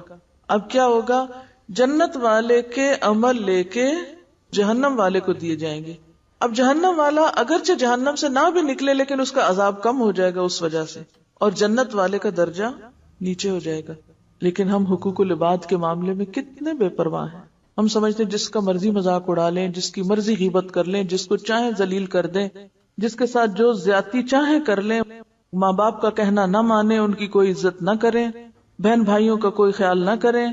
اب کیا ہوگا، جنت والے کے عمل لے کے جہنم والے کو دیے جائیں گے۔ اب جہنم والا اگرچہ جہنم سے نہ بھی نکلے لیکن اس کا عذاب کم ہو جائے گا اس وجہ سے، اور جنت والے کا درجہ نیچے ہو جائے گا۔ لیکن ہم حقوق العباد کے معاملے میں کتنے بے پرواہ ہیں۔ ہم سمجھتے ہیں جس کا مرضی مذاق اڑا لیں، جس کی مرضی غیبت کر لیں، جس کو چاہیں ذلیل کر دیں، جس کے ساتھ جو زیادتی چاہیں کر لیں، ماں باپ کا کہنا نہ مانیں، ان کی کوئی عزت نہ کریں، بہن بھائیوں کا کوئی خیال نہ کریں،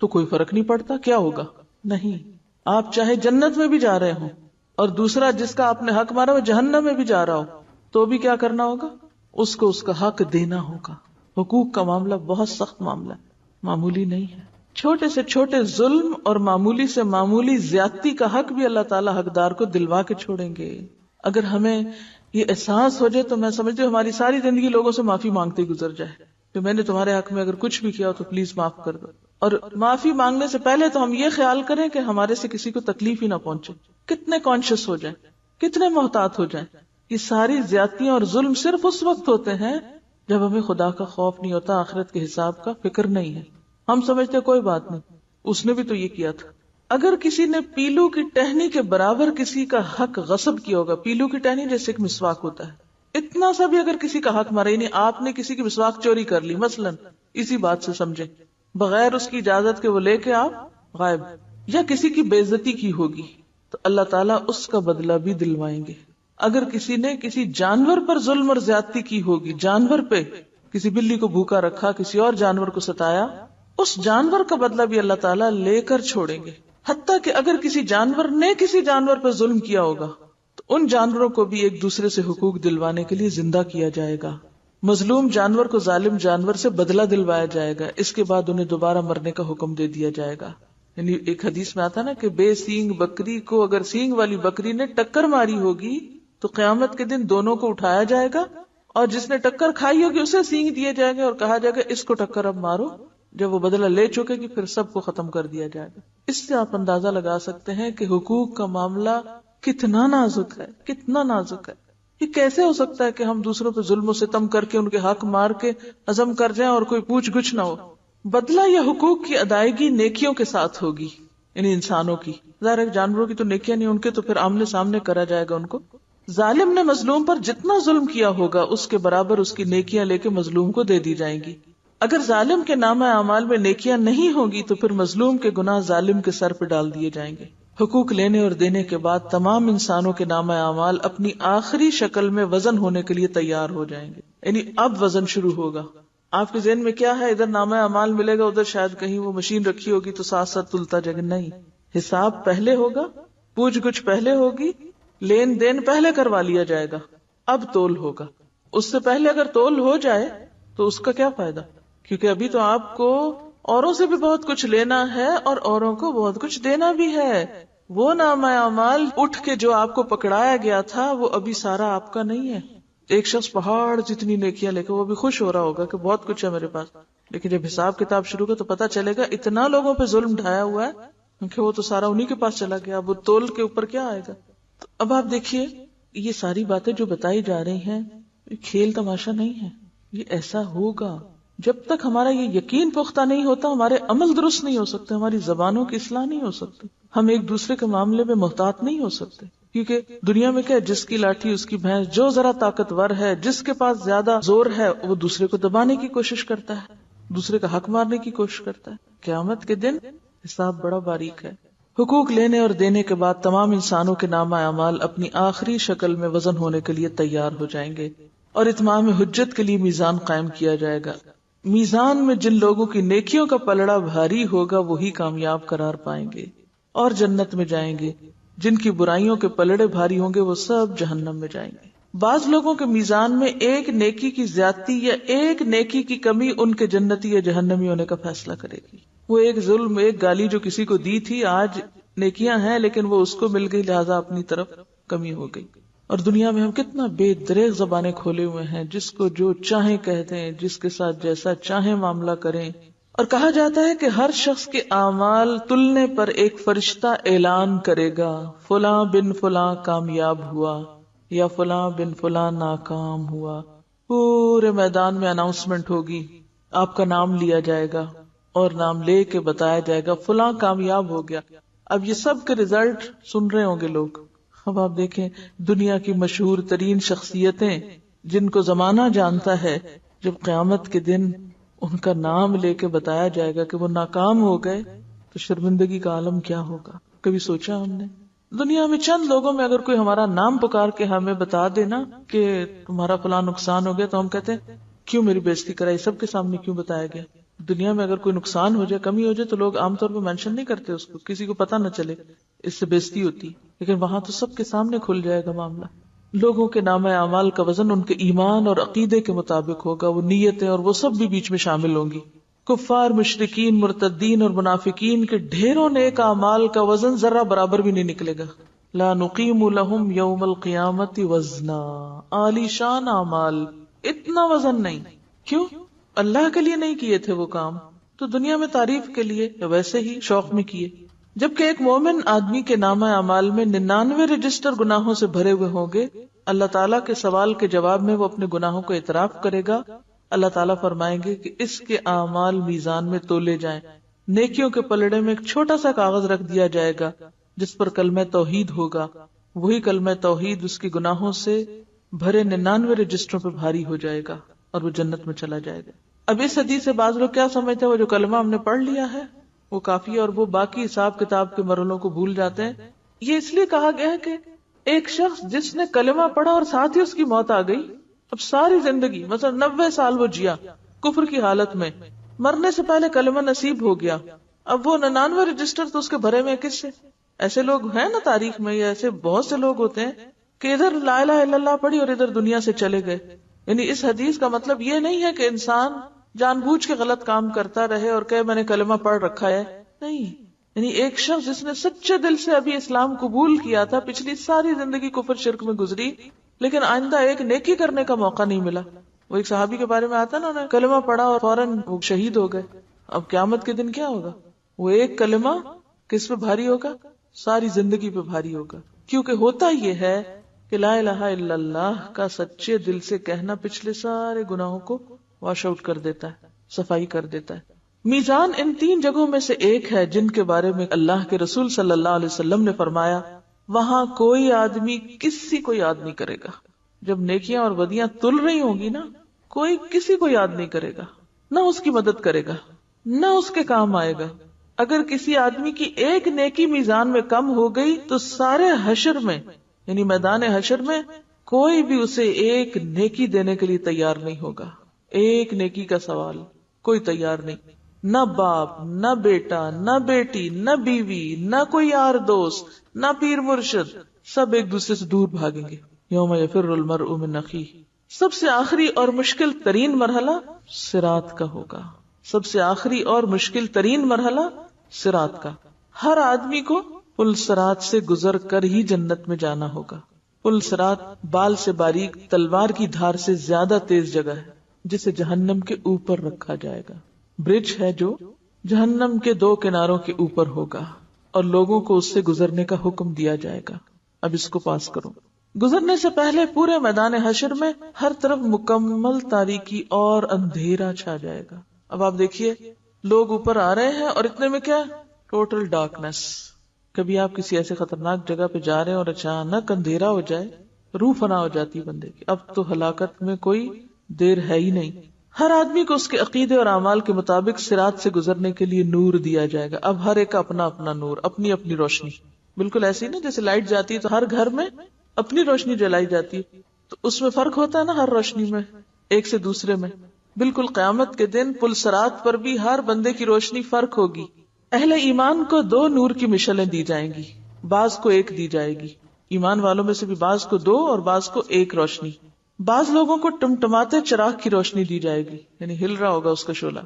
تو کوئی فرق نہیں پڑتا۔ کیا ہوگا؟ نہیں، آپ چاہے جنت میں بھی جا رہے ہوں اور دوسرا جس کا آپ نے حق مارا وہ جہنم میں بھی جا رہا ہو تو بھی کیا کرنا ہوگا؟ اس کو اس کا حق دینا ہوگا۔ حقوق کا معاملہ بہت سخت معاملہ ہے، معمولی نہیں ہے۔ چھوٹے سے چھوٹے ظلم اور معمولی سے معمولی زیادتی کا حق بھی اللہ تعالیٰ حقدار کو دلوا کے چھوڑیں گے۔ اگر ہمیں یہ احساس ہو جائے تو میں سمجھتی ہوں ہماری ساری زندگی لوگوں سے معافی مانگتے گزر جائے کہ میں نے تمہارے حق میں اگر کچھ بھی کیا ہو تو پلیز معاف کر دو، اور معافی مانگنے سے پہلے تو ہم یہ خیال کریں کہ ہمارے سے کسی کو تکلیف ہی نہ پہنچے۔ کتنے کانشیس ہو جائیں، کتنے محتاط ہو جائیں۔ یہ ساری زیادتیاں اور ظلم صرف اس وقت ہوتے ہیں جب ہمیں خدا کا خوف نہیں ہوتا، آخرت کے حساب کا فکر نہیں ہے۔ ہم سمجھتے کوئی بات نہیں، اس نے بھی تو یہ کیا تھا۔ اگر کسی نے پیلو کی ٹہنی کے برابر کسی کا حق غصب کیا ہوگا، پیلو کی ٹہنی جیسے ایک مسواک ہوتا ہے، اتنا سا بھی اگر کسی کا حق مارا، یعنی آپ نے کسی کی مسواک چوری کر لی مثلا، اسی بات سے سمجھے، بغیر اس کی اجازت کے وہ لے کے آپ غائب، یا کسی کی بے عزتی کی ہوگی تو اللہ تعالیٰ اس کا بدلہ بھی دلوائیں گے۔ اگر کسی نے کسی جانور پر ظلم اور زیادتی کی ہوگی، جانور پہ، کسی بلی کو بھوکا رکھا، کسی اور جانور کو ستایا، اس جانور کا بدلہ بھی اللہ تعالیٰ لے کر چھوڑیں گے۔ حتیٰ کہ اگر کسی جانور نے کسی جانور پر ظلم کیا ہوگا تو ان جانوروں کو بھی ایک دوسرے سے حقوق دلوانے کے لیے زندہ کیا جائے گا۔ مظلوم جانور کو ظالم جانور سے بدلہ دلوایا جائے گا، اس کے بعد انہیں دوبارہ مرنے کا حکم دے دیا جائے گا. یعنی ایک حدیث میں آتا نا کہ بے سینگ بکری کو اگر سینگ والی بکری نے ٹکر ماری ہوگی تو قیامت کے دن دونوں کو اٹھایا جائے گا، اور جس نے ٹکر کھائی ہوگی اسے سینگ دیے جائیں گے اور کہا جائے گا اس کو ٹکر اب مارو. جب وہ بدلہ لے چکے گی پھر سب کو ختم کر دیا جائے گا. اس سے آپ اندازہ لگا سکتے ہیں کہ حقوق کا معاملہ کتنا نازک ہے، کتنا نازک ہے. یہ کیسے ہو سکتا ہے کہ ہم دوسروں پہ ظلم و ستم کر کے ان کے حق مار کے عزم کر جائیں اور کوئی پوچھ گچھ نہ ہو. بدلہ یا حقوق کی ادائیگی نیکیوں کے ساتھ ہوگی، یعنی انسانوں کی. ظاہر ہے جانوروں کی تو نیکیاں نہیں، ان کے تو پھر آمنے سامنے کرا جائے گا ان کو. ظالم نے مظلوم پر جتنا ظلم کیا ہوگا اس کے برابر اس کی نیکیاں لے کے مظلوم کو دے دی جائیں گی. اگر ظالم کے نامہ اعمال میں نیکیاں نہیں ہوگی تو پھر مظلوم کے گناہ ظالم کے سر پہ ڈال دیے جائیں گے. حقوق لینے اور دینے کے بعد تمام انسانوں کے نامہ اعمال اپنی آخری شکل میں وزن ہونے کے لیے تیار ہو جائیں گے. یعنی اب وزن شروع ہوگا. آپ کے ذہن میں کیا ہے؟ ادھر نامہ اعمال ملے گا، ادھر شاید کہیں وہ مشین رکھی ہوگی تو ساتھ ساتھ تلتا جائے گا. نہیں، حساب پہلے ہوگا، پوچھ گچھ پہلے ہوگی، لین دین پہلے کروا لیا جائے گا، اب تول ہوگا. اس سے پہلے اگر تول ہو جائے تو اس کا کیا فائدہ؟ کیونکہ ابھی تو آپ کو اوروں سے بھی بہت کچھ لینا ہے اور اوروں کو بہت کچھ دینا بھی ہے. وہ نامہ اعمال اٹھ کے جو آپ کو پکڑایا گیا تھا وہ ابھی سارا آپ کا نہیں ہے. ایک شخص پہاڑ جتنی نیکیاں لے کے وہ بھی خوش ہو رہا ہوگا کہ بہت کچھ ہے میرے پاس، لیکن جب حساب کتاب شروع ہو تو پتا چلے گا اتنا لوگوں پہ ظلم ڈھایا ہوا ہے کیونکہ وہ تو سارا انہی کے پاس چلا گیا. اب وہ تول کے اوپر کیا آئے گا؟ تو اب آپ دیکھیے یہ ساری باتیں جو بتائی جا رہی ہیں کھیل تماشا نہیں ہے، یہ ایسا ہوگا. جب تک ہمارا یہ یقین پختہ نہیں ہوتا ہمارے عمل درست نہیں ہو سکتے، ہماری زبانوں کی اصلاح نہیں ہو سکتی، ہم ایک دوسرے کے معاملے میں محتاط نہیں ہو سکتے. کیونکہ دنیا میں کیا، جس کی لاٹھی اس کی بھینس، جو ذرا طاقتور ہے، جس کے پاس زیادہ زور ہے وہ دوسرے کو دبانے کی کوشش کرتا ہے، دوسرے کا حق مارنے کی کوشش کرتا ہے. قیامت کے دن حساب بڑا باریک ہے. حقوق لینے اور دینے کے بعد تمام انسانوں کے نامہ اعمال اپنی آخری شکل میں وزن ہونے کے لیے تیار ہو جائیں گے اور اتمام حجت کے لیے میزان قائم کیا جائے گا. میزان میں جن لوگوں کی نیکیوں کا پلڑا بھاری ہوگا وہی کامیاب قرار پائیں گے اور جنت میں جائیں گے. جن کی برائیوں کے پلڑے بھاری ہوں گے وہ سب جہنم میں جائیں گے. بعض لوگوں کے میزان میں ایک نیکی کی زیادتی یا ایک نیکی کی کمی ان کے جنتی یا جہنمی ہونے کا فیصلہ کرے گی. وہ ایک ظلم، ایک گالی جو کسی کو دی تھی، آج نیکیاں ہیں لیکن وہ اس کو مل گئی لہذا اپنی طرف کمی ہو گئی. اور دنیا میں ہم کتنا بے دریغ زبانیں کھولے ہوئے ہیں، جس کو جو چاہیں کہہ دیں، جس کے ساتھ جیسا چاہیں معاملہ کریں. اور کہا جاتا ہے کہ ہر شخص کے اعمال تلنے پر ایک فرشتہ اعلان کرے گا فلاں بن فلاں کامیاب ہوا یا فلاں بن فلاں ناکام ہوا. پورے میدان میں اناؤنسمنٹ ہوگی، آپ کا نام لیا جائے گا اور نام لے کے بتایا جائے گا فلاں کامیاب ہو گیا. اب یہ سب کے ریزلٹ سن رہے ہوں گے لوگ. اب آپ دیکھیں دنیا کی مشہور ترین شخصیتیں جن کو زمانہ جانتا ہے، جب قیامت کے دن ان کا نام لے کے بتایا جائے گا کہ وہ ناکام ہو گئے تو شرمندگی کا عالم کیا ہوگا. کبھی سوچا ہم نے؟ دنیا میں چند لوگوں میں اگر کوئی ہمارا نام پکار کے ہمیں بتا دے نا کہ تمہارا فلاں نقصان ہو گیا تو ہم کہتے ہیں کیوں میری بےزتی کرائی، سب کے سامنے کیوں بتایا گیا. دنیا میں اگر کوئی نقصان ہو جائے، کمی ہو جائے تو لوگ عام طور پہ مینشن نہیں کرتے اس کو، کسی کو پتہ نہ چلے، اس سے بےزتی ہوتی. لیکن وہاں تو سب کے سامنے کھل جائے گا معاملہ. لوگوں کے نامہ اعمال کا وزن ان کے ایمان اور عقیدے کے مطابق ہوگا، وہ نیتیں اور وہ سب بھی بیچ میں شامل ہوں گی. کفار، مشرکین، مرتدین اور منافقین کے ڈھیروں نیک اعمال کا وزن ذرہ برابر بھی نہیں نکلے گا. لا نقیم لہم یوم القیامت وزنا. عالی شان اعمال، اتنا وزن نہیں. کیوں؟ اللہ کے لیے نہیں کیے تھے وہ کام، تو دنیا میں تعریف کے لیے یا ویسے ہی شوق میں کیے. جبکہ ایک مومن آدمی کے نامہ اعمال میں 99 رجسٹر گناہوں سے بھرے ہوئے ہوں گے. اللہ تعالیٰ کے سوال کے جواب میں وہ اپنے گناہوں کو اعتراف کرے گا. اللہ تعالیٰ فرمائیں گے کہ اس کے اعمال میزان میں تولے جائیں. نیکیوں کے پلڑے میں ایک چھوٹا سا کاغذ رکھ دیا جائے گا جس پر کلمہ توحید ہوگا. وہی کلمہ توحید اس کے گناہوں سے بھرے 99 رجسٹروں پہ بھاری ہو جائے گا اور وہ جنت میں چلا جائے گا. اب اس حدیث سے بعض لوگ کیا سمجھتے ہیں وہ جو کلمہ ہم نے پڑھ لیا ہے وہ کافی ہے اور وہ باقی حساب کتاب کے مرحلوں کو بھول جاتے ہیں. یہ اس لیے کہا گیا ہے کہ ایک شخص جس نے کلمہ پڑھا اور ساتھ ہی اس کی موت آ گئی، اب ساری زندگی مثلا 90 سال وہ جیا کفر کی حالت میں، مرنے سے پہلے کلمہ نصیب ہو گیا، اب وہ 99 رجسٹر تو اس کے بھرے میں کس سے؟ ایسے لوگ ہیں نا تاریخ میں، یا ایسے بہت سے لوگ ہوتے ہیں کہ ادھر لا الہ الا اللہ پڑھی اور ادھر دنیا سے چلے گئے. یعنی اس حدیث کا مطلب یہ نہیں ہے کہ انسان جان بوجھ کے غلط کام کرتا رہے اور کہ میں نے کلمہ پڑھ رکھا ہے، نہیں. یعنی ایک شخص جس نے سچے دل سے ابھی اسلام قبول کیا تھا، پچھلی ساری زندگی کفر شرک میں گزری، لیکن آئندہ ایک نیکی کرنے کا موقع نہیں ملا. وہ ایک صحابی کے بارے میں آتا نا، انہوں نے کلمہ پڑھا اور فوراً وہ شہید ہو گئے. اب قیامت کے دن کیا ہوگا؟ وہ ایک کلمہ کس پہ بھاری ہوگا؟ ساری زندگی پہ بھاری ہوگا. کیونکہ ہوتا یہ ہے کہ لا الہ الا اللہ کا سچے دل سے کہنا پچھلے سارے گناہوں کو واش آؤٹ کر دیتا ہے، صفائی کر دیتا ہے. میزان ان 3 جگہوں میں سے ایک ہے جن کے بارے میں اللہ کے رسول صلی اللہ علیہ وسلم نے فرمایا وہاں کوئی آدمی کسی کو یاد نہیں کرے گا. جب نیکیاں اور بدیاں تل رہی ہوں گی نا، کوئی کسی کو یاد نہیں کرے گا، نہ اس کی مدد کرے گا، نہ اس کے کام آئے گا. اگر کسی آدمی کی ایک نیکی میزان میں کم ہو گئی تو سارے حشر میں، یعنی میدان حشر میں، کوئی بھی اسے ایک نیکی دینے کے لیے تیار نہیں ہوگا. ایک نیکی کا سوال کوئی تیار نہیں. نہ باپ، نہ بیٹا، نہ بیٹی، نہ بیوی، نہ کوئی یار دوست، نہ پیر مرشد، سب ایک دوسرے سے دور بھاگیں گے. یوم یفر المرء من اخیہ. سب سے آخری اور مشکل ترین مرحلہ صراط کا ہوگا. سب سے آخری اور مشکل ترین مرحلہ صراط کا. ہر آدمی کو پل صراط سے گزر کر ہی جنت میں جانا ہوگا. پل صراط بال سے باریک تلوار کی دھار سے زیادہ تیز جگہ ہے جسے جہنم کے اوپر رکھا جائے گا. برج ہے جو جہنم کے 2 کناروں کے اوپر ہوگا اور لوگوں کو اس سے گزرنے کا حکم دیا جائے گا. اب اس کو پاس کرو. گزرنے سے پہلے پورے میدان حشر میں ہر طرف مکمل تاریکی اور اندھیرا چھا جائے گا. اب آپ دیکھیے لوگ اوپر آ رہے ہیں اور اتنے میں کیا؟ Total darkness. کبھی آپ کسی ایسے خطرناک جگہ پہ جا رہے ہیں اور اچانک اندھیرا ہو جائے، روح فنا ہو جاتی بندے کی. اب تو ہلاکت میں کوئی دیر ہے ہی نہیں. ہر آدمی کو اس کے عقیدے اور اعمال کے مطابق صراط سے گزرنے کے لیے نور دیا جائے گا. اب ہر ایک کا اپنا اپنا نور، اپنی اپنی روشنی. بالکل ایسے ہی نا جیسے لائٹ جاتی ہے تو ہر گھر میں اپنی روشنی جلائی جاتی ہے، تو اس میں فرق ہوتا ہے نا ہر روشنی میں ایک سے دوسرے میں. بالکل قیامت کے دن پل صراط پر بھی ہر بندے کی روشنی فرق ہوگی. اہل ایمان کو 2 نور کی مشعلیں دی جائیں گی، بعض کو 1 دی جائے گی. ایمان والوں میں سے بھی بعض کو 2 اور بعض کو 1 روشنی. بعض لوگوں کو ٹمٹماتے چراغ کی روشنی دی جائے گی، یعنی ہل رہا ہوگا اس کا شعلہ.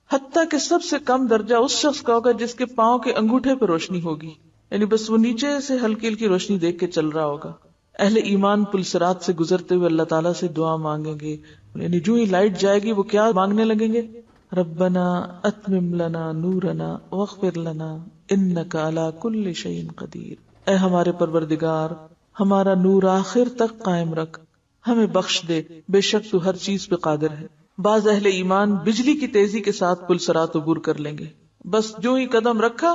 حتیٰ کہ سب سے کم درجہ اس شخص کا ہوگا جس کے پاؤں کے انگوٹھے پہ روشنی ہوگی، یعنی بس وہ نیچے سے ہلکی ہلکی روشنی دیکھ کے چل رہا ہوگا. اہل ایمان پل صراط سے گزرتے ہوئے اللہ تعالیٰ سے دعا مانگیں گے، یعنی جو ہی لائٹ جائے گی وہ کیا مانگنے لگیں گے؟ ربنا اتمم لنا نورنا واغفر لنا انک علی کل شیء قدیر. اے ہمارے پروردگار، ہمارا نور آخر تک قائم رکھ، ہمیں بخش دے، بے شک تو ہر چیز پہ قادر ہے. بعض اہل ایمان بجلی کی تیزی کے ساتھ پل صراط عبور کر لیں گے، بس جو ہی قدم رکھا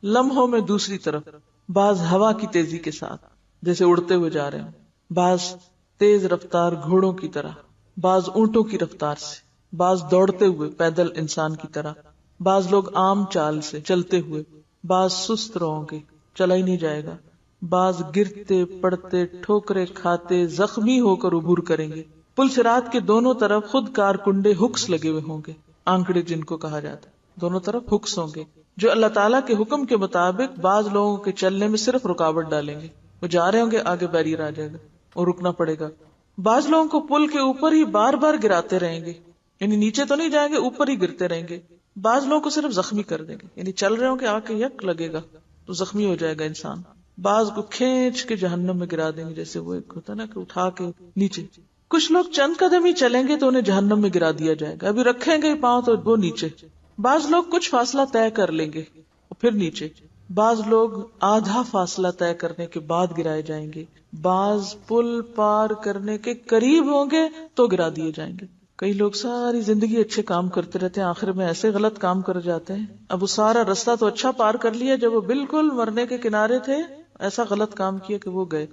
لمحوں میں دوسری طرف. بعض ہوا کی تیزی کے ساتھ جیسے اڑتے ہوئے جا رہے ہیں، بعض تیز رفتار گھوڑوں کی طرح، بعض اونٹوں کی رفتار سے، بعض دوڑتے ہوئے پیدل انسان کی طرح، بعض لوگ عام چال سے چلتے ہوئے، بعض سست رہوں گے، چلا ہی نہیں جائے گا، بعض گرتے پڑتے ٹھوکرے کھاتے زخمی ہو کر عبور کریں گے. پل صراط کے دونوں طرف خود کار کنڈے ہکس لگے ہوئے ہوں گے، آنکڑے جن کو کہا جاتا ہے، دونوں طرف ہکس ہوں گے جو اللہ تعالیٰ کے حکم کے مطابق بعض لوگوں کے چلنے میں صرف رکاوٹ ڈالیں گے. وہ جا رہے ہوں گے، آگے بیریئر آ جائے گا اور رکنا پڑے گا. بعض لوگوں کو پل کے اوپر ہی بار بار گراتے رہیں گے، یعنی نیچے تو نہیں جائیں گے، اوپر ہی گرتے رہیں گے. بعض لوگوں کو صرف زخمی کر دیں گے، یعنی چل رہے ہوں کہ آ کے یک لگے گا تو زخمی ہو جائے گا انسان. بعض کو کھینچ کے جہنم میں گرا دیں گے، جیسے وہ ایک ہوتا ہے نا کہ اٹھا کے نیچے. کچھ لوگ چند قدم ہی چلیں گے تو انہیں جہنم میں گرا دیا جائے گا، ابھی رکھیں گے پاؤں تو وہ نیچے. بعض لوگ کچھ فاصلہ طے کر لیں گے اور پھر نیچے. بعض لوگ آدھا فاصلہ طے کرنے کے بعد گرائے جائیں گے. بعض پل پار کرنے کے قریب ہوں گے تو گرا دیے جائیں گے. کئی لوگ ساری زندگی اچھے کام کرتے رہتے ہیں، آخر میں ایسے غلط کام کر جاتے ہیں. اب وہ سارا رستہ تو اچھا پار کر لیا، جب وہ بالکل مرنے کے کنارے تھے ایسا غلط کام کیا کہ وہ گئے.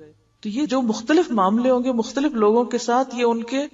تو یہ جو مختلف معاملے ہوں گے مختلف لوگوں کے ساتھ، یہ ان کے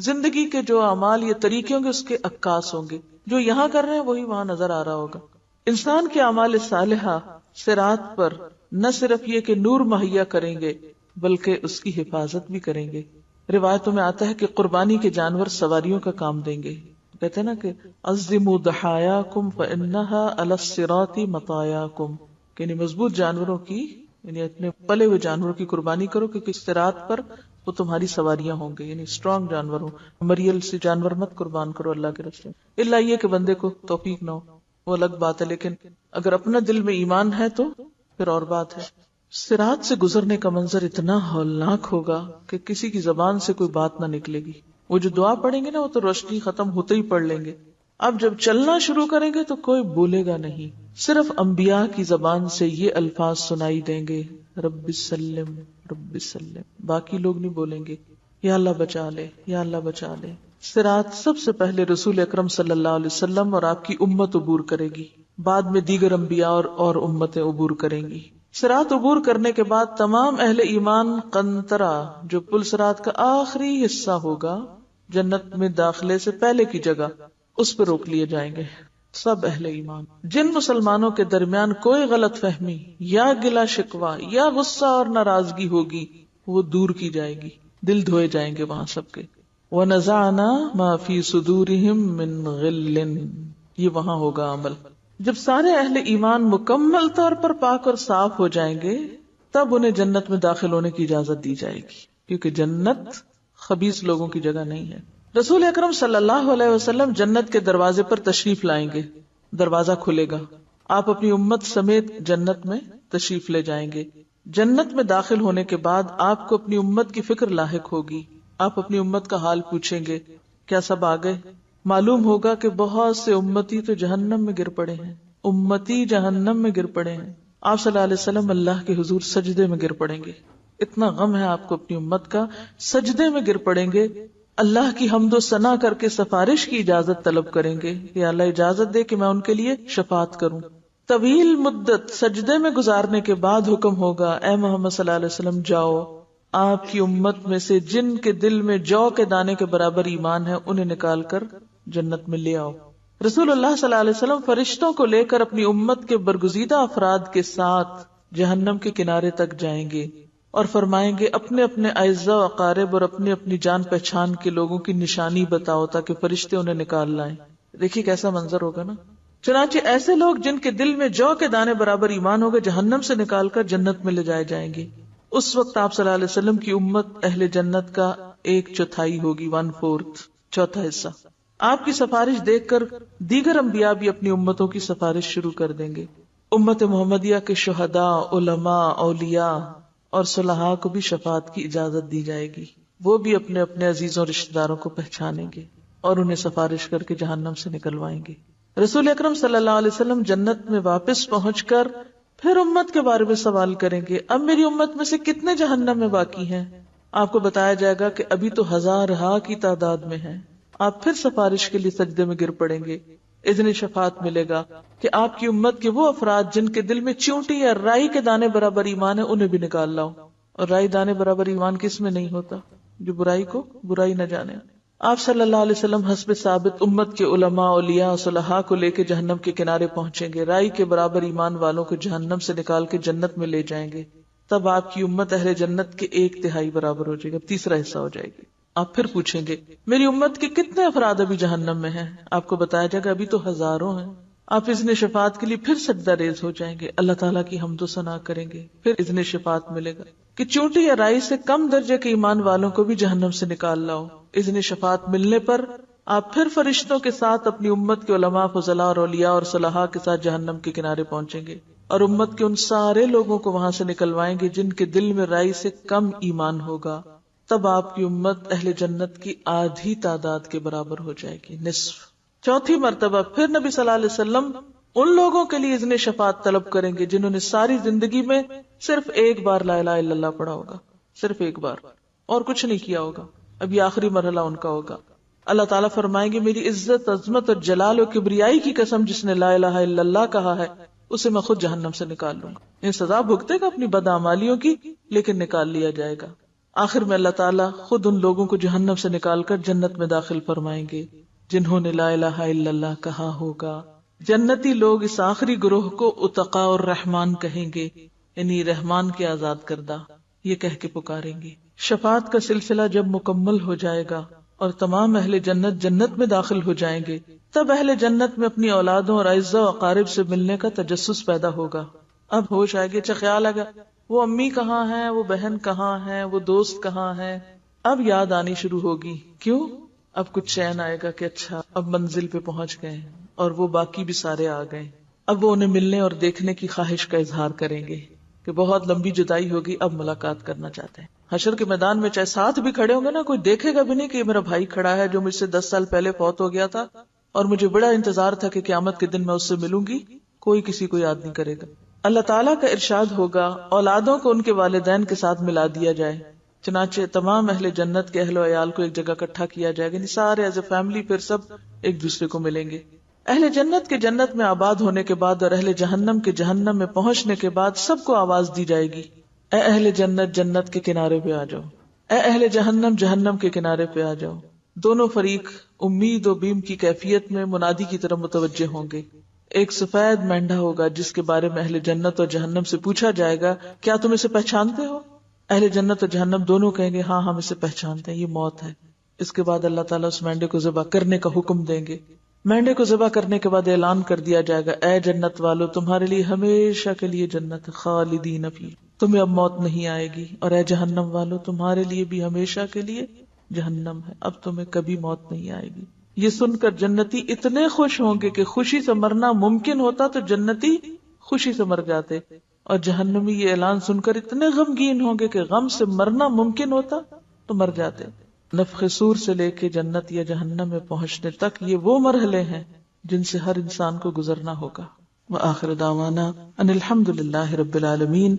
زندگی کے جو اعمال، یہ طریقے ہوں گے، اس کے عکاس ہوں گے. جو یہاں کر رہے ہیں وہی وہاں نظر آ رہا ہوگا. انسان کے اعمال صالحہ صراط پر نہ صرف یہ کہ نور مہیا کریں گے بلکہ اس کی حفاظت بھی کریں گے. روایتوں میں آتا ہے کہ قربانی کے جانور سواریوں کا کام دیں گے. کہتے ہیں نا کہ عظموا ضحایاکم فانها علی الصراط مطایاکم، یعنی مضبوط جانوروں کی، یعنی اپنے پلے ہوئے جانوروں کی قربانی کرو کیونکہ صراط پر وہ تمہاری سواریاں ہوں گے، یعنی اسٹرانگ جانور ہوں. مریل سے جانور مت قربان کرو اللہ کے راستے میں، الا یہ کہ بندے کو توفیق نہ ہو، وہ الگ بات ہے. لیکن اگر اپنا دل میں ایمان ہے تو پھر اور بات ہے. صراط سے گزرنے کا منظر اتنا ہولناک ہوگا کہ کسی کی زبان سے کوئی بات نہ نکلے گی. وہ جو دعا پڑھیں گے نا وہ تو روشنی ختم ہوتے ہی پڑھ لیں گے. اب جب چلنا شروع کریں گے تو کوئی بولے گا نہیں، صرف انبیاء کی زبان سے یہ الفاظ سنائی دیں گے، رب سلم رب سلم. باقی لوگ نہیں بولیں گے یا اللہ بچا لے یا اللہ بچا لے. صراط سب سے پہلے رسول اکرم صلی اللہ علیہ وسلم اور آپ کی امت عبور کرے گی، بعد میں دیگر انبیاء اور امتیں عبور کریں گی. صراط عبور کرنے کے بعد تمام اہل ایمان قنطرہ، جو پل صراط کا آخری حصہ ہوگا جنت میں داخلے سے پہلے کی جگہ، اس پہ روک لیے جائیں گے. سب اہل ایمان، جن مسلمانوں کے درمیان کوئی غلط فہمی یا گلا شکوہ یا غصہ اور ناراضگی ہوگی وہ دور کی جائے گی، دل دھوئے جائیں گے وہاں سب کے. وَنَزَعْنَا مَا فِي صُدُورِهِم مِّن غِلٍّ، یہ وہاں ہوگا عمل. جب سارے اہل ایمان مکمل طور پر پاک اور صاف ہو جائیں گے تب انہیں جنت میں داخل ہونے کی اجازت دی جائے گی، کیونکہ جنت خبیث لوگوں کی جگہ نہیں ہے. رسول اکرم صلی اللہ علیہ وسلم جنت کے دروازے پر تشریف لائیں گے، دروازہ کھلے گا، آپ اپنی امت سمیت جنت میں تشریف لے جائیں گے. جنت میں داخل ہونے کے بعد آپ کو اپنی امت کی فکر لاحق ہوگی. آپ اپنی امت کا حال پوچھیں گے، کیا سب آ گئے؟ معلوم ہوگا کہ بہت سے امتی تو جہنم میں گر پڑے ہیں، امتی جہنم میں گر پڑے ہیں. آپ صلی اللہ علیہ وسلم اللہ کے حضور سجدے میں گر پڑیں گے، اتنا غم ہے آپ کو اپنی امت کا. سجدے میں گر پڑیں گے، اللہ کی حمد و ثنا کر کے سفارش کی اجازت طلب کریں گے کہ اللہ اجازت دے کہ میں ان کے لیے شفاعت کروں. طویل مدت سجدے میں گزارنے کے بعد حکم ہوگا، اے محمد صلی اللہ علیہ وسلم جاؤ، آپ کی امت میں سے جن کے دل میں جو کے دانے کے برابر ایمان ہے انہیں نکال کر جنت میں لے آؤ. رسول اللہ صلی اللہ علیہ وسلم فرشتوں کو لے کر اپنی امت کے برگزیدہ افراد کے ساتھ جہنم کے کنارے تک جائیں گے اور فرمائیں گے اپنے اپنے اعزاء و اقارب اور اپنی اپنی جان پہچان کے لوگوں کی نشانی بتاؤ تاکہ فرشتے انہیں نکال لائیں. دیکھیے کیسا منظر ہوگا نا. چنانچہ ایسے لوگ جن کے دل میں جو کے دانے برابر ایمان ہوگا جہنم سے نکال کر جنت میں لے جائے جائیں گے. اس وقت آپ صلی اللہ علیہ وسلم کی امت اہل جنت کا 1/4 ہوگی، 1/4، چوتھا حصہ. آپ کی سفارش دیکھ کر دیگر انبیاء بھی اپنی امتوں کی سفارش شروع کر دیں گے. امت محمدیہ کے شہداء، علماء، اولیاء اور صلحاء کو بھی شفاعت کی اجازت دی جائے گی. وہ بھی اپنے اپنے عزیزوں رشتہ داروں کو پہچانیں گے اور انہیں سفارش کر کے جہنم سے نکلوائیں گے. رسول اکرم صلی اللہ علیہ وسلم جنت میں واپس پہنچ کر پھر امت کے بارے میں سوال کریں گے، اب میری امت میں سے کتنے جہنم میں باقی ہیں؟ آپ کو بتایا جائے گا کہ ابھی تو 1000 کی تعداد میں ہیں. آپ پھر سفارش کے لیے سجدے میں گر پڑیں گے. اذن شفاعت ملے گا کہ آپ کی امت کے وہ افراد جن کے دل میں چیونٹی یا رائی کے دانے برابر ایمان ہے انہیں بھی نکال لاؤ. اور رائی دانے برابر ایمان کس میں نہیں ہوتا؟ جو برائی کو برائی نہ جانے. آپ صلی اللہ علیہ وسلم حسب ثابت امت کے علماء، اولیاء اور صلحاء کو لے کے جہنم کے کنارے پہنچیں گے. رائی کے برابر ایمان والوں کو جہنم سے نکال کے جنت میں لے جائیں گے. تب آپ کی امت اہل جنت کے 1/3 برابر ہو جائے گا، تیسرا حصہ ہو جائے گی. آپ پھر پوچھیں گے میری امت کے کتنے افراد ابھی جہنم میں ہیں؟ آپ کو بتایا جائے گا ابھی تو 1000 ہیں. آپ اذن شفاعت کے لیے پھر سجدہ ریز ہو جائیں گے، اللہ تعالیٰ کی حمد و ثنا کریں گے. پھر اذن شفاعت ملے گا کہ چونٹی یا رائی سے کم درجے کے ایمان والوں کو بھی جہنم سے نکال لاؤ. اذن شفاعت ملنے پر آپ پھر فرشتوں کے ساتھ اپنی امت کے علماء، فضلاء اور اولیاء اور صلحاء کے ساتھ جہنم کے کنارے پہنچیں گے اور امت کے ان سارے لوگوں کو وہاں سے نکلوائیں گے جن کے دل میں رائی سے کم ایمان ہوگا. تب آپ کی امت اہل جنت کی آدھی تعداد کے برابر ہو جائے گی، نصف. چوتھی مرتبہ پھر نبی صلی اللہ علیہ وسلم ان لوگوں کے لیے اذن شفاعت طلب کریں گے جنہوں نے ساری زندگی میں صرف ایک بار لا الہ الا اللہ پڑھا ہوگا، صرف ایک بار، اور کچھ نہیں کیا ہوگا. اب یہ آخری مرحلہ ان کا ہوگا. اللہ تعالیٰ فرمائیں گے میری عزت، عظمت اور جلال و کبریائی کی قسم جس نے لا الہ الا اللہ کہا ہے اسے میں خود جہنم سے نکال لوں گا. یہ سزا بھگتے گا اپنی بدعمالیوں کی، لیکن نکال لیا جائے گا. آخر میں اللہ تعالیٰ خود ان لوگوں کو جہنم سے نکال کر جنت میں داخل فرمائیں گے جنہوں نے لا الہ الا اللہ کہا ہوگا. جنتی لوگ اس آخری گروہ کو اتقاء اور رحمان کہیں گے، یعنی رحمان کے آزاد کردہ. یہ کہہ کے پکاریں گے. شفاعت کا سلسلہ جب مکمل ہو جائے گا اور تمام اہل جنت جنت میں داخل ہو جائیں گے تب اہل جنت میں اپنی اولادوں اور اعزاء و اقارب سے ملنے کا تجسس پیدا ہوگا. اب ہوش آئے گی، اچھا خیال آگا وہ امی کہاں ہیں، وہ بہن کہاں ہیں، وہ دوست کہاں ہیں، اب یاد آنی شروع ہوگی. کیوں؟ اب کچھ چین آئے گا کہ اچھا اب منزل پہ پہنچ گئے اور وہ باقی بھی سارے آ گئے. اب وہ انہیں ملنے اور دیکھنے کی خواہش کا اظہار کریں گے کہ بہت لمبی جدائی ہوگی، اب ملاقات کرنا چاہتے ہیں. حشر کے میدان میں چاہے ساتھ بھی کھڑے ہوں گے نا، کوئی دیکھے گا بھی نہیں کہ یہ میرا بھائی کھڑا ہے جو مجھ سے 10 سال پہلے فوت ہو گیا تھا اور مجھے بڑا انتظار تھا کہ قیامت کے دن میں اس سے ملوں گی. کوئی کسی کو یاد نہیں کرے گا. اللہ تعالیٰ کا ارشاد ہوگا اولادوں کو ان کے والدین کے ساتھ ملا دیا جائے. چنانچہ تمام اہل جنت کے اہل و عیال کو ایک جگہ اکٹھا کیا جائے گا، یعنی سارے ایز اے فیملی پھر سب ایک دوسرے کو ملیں گے. اہل جنت کے جنت میں آباد ہونے کے بعد اور اہل جہنم کے جہنم میں پہنچنے کے بعد سب کو آواز دی جائے گی، اے اہل جنت جنت کے کنارے پہ آ جاؤ، اے اہل جہنم جہنم کے کنارے پہ آ جاؤ. دونوں فریق امید و بیم کی کیفیت میں منادی کی طرف متوجہ ہوں گے. ایک سفید مینڈا ہوگا جس کے بارے میں اہل جنت اور جہنم سے پوچھا جائے گا کیا تم اسے پہچانتے ہو؟ اہل جنت اور جہنم دونوں کہیں گے ہاں ہم اسے پہچانتے ہیں، یہ موت ہے. اس کے بعد اللہ تعالیٰ اس مینڈے کو ذبح کرنے کا حکم دیں گے. مینڈے کو ذبح کرنے کے بعد اعلان کر دیا جائے گا اے جنت والو تمہارے لیے ہمیشہ کے لیے جنت خالدین فی، تمہیں اب موت نہیں آئے گی. اور اے جہنم والو تمہارے لیے بھی ہمیشہ کے لیے جہنم ہے، اب تمہیں کبھی موت نہیں آئے گی. یہ سن کر جنتی اتنے خوش ہوں گے کہ خوشی سے مرنا ممکن ہوتا تو جنتی خوشی سے مر جاتے، اور جہنمی یہ اعلان سن کر اتنے غمگین ہوں گے کہ غم سے مرنا ممکن ہوتا تو مر جاتے. نفخ صور سے لے کے جنت یا جہنم میں پہنچنے تک یہ وہ مرحلے ہیں جن سے ہر انسان کو گزرنا ہوگا. وآخر دعوانا ان الحمد للہ رب العالمین.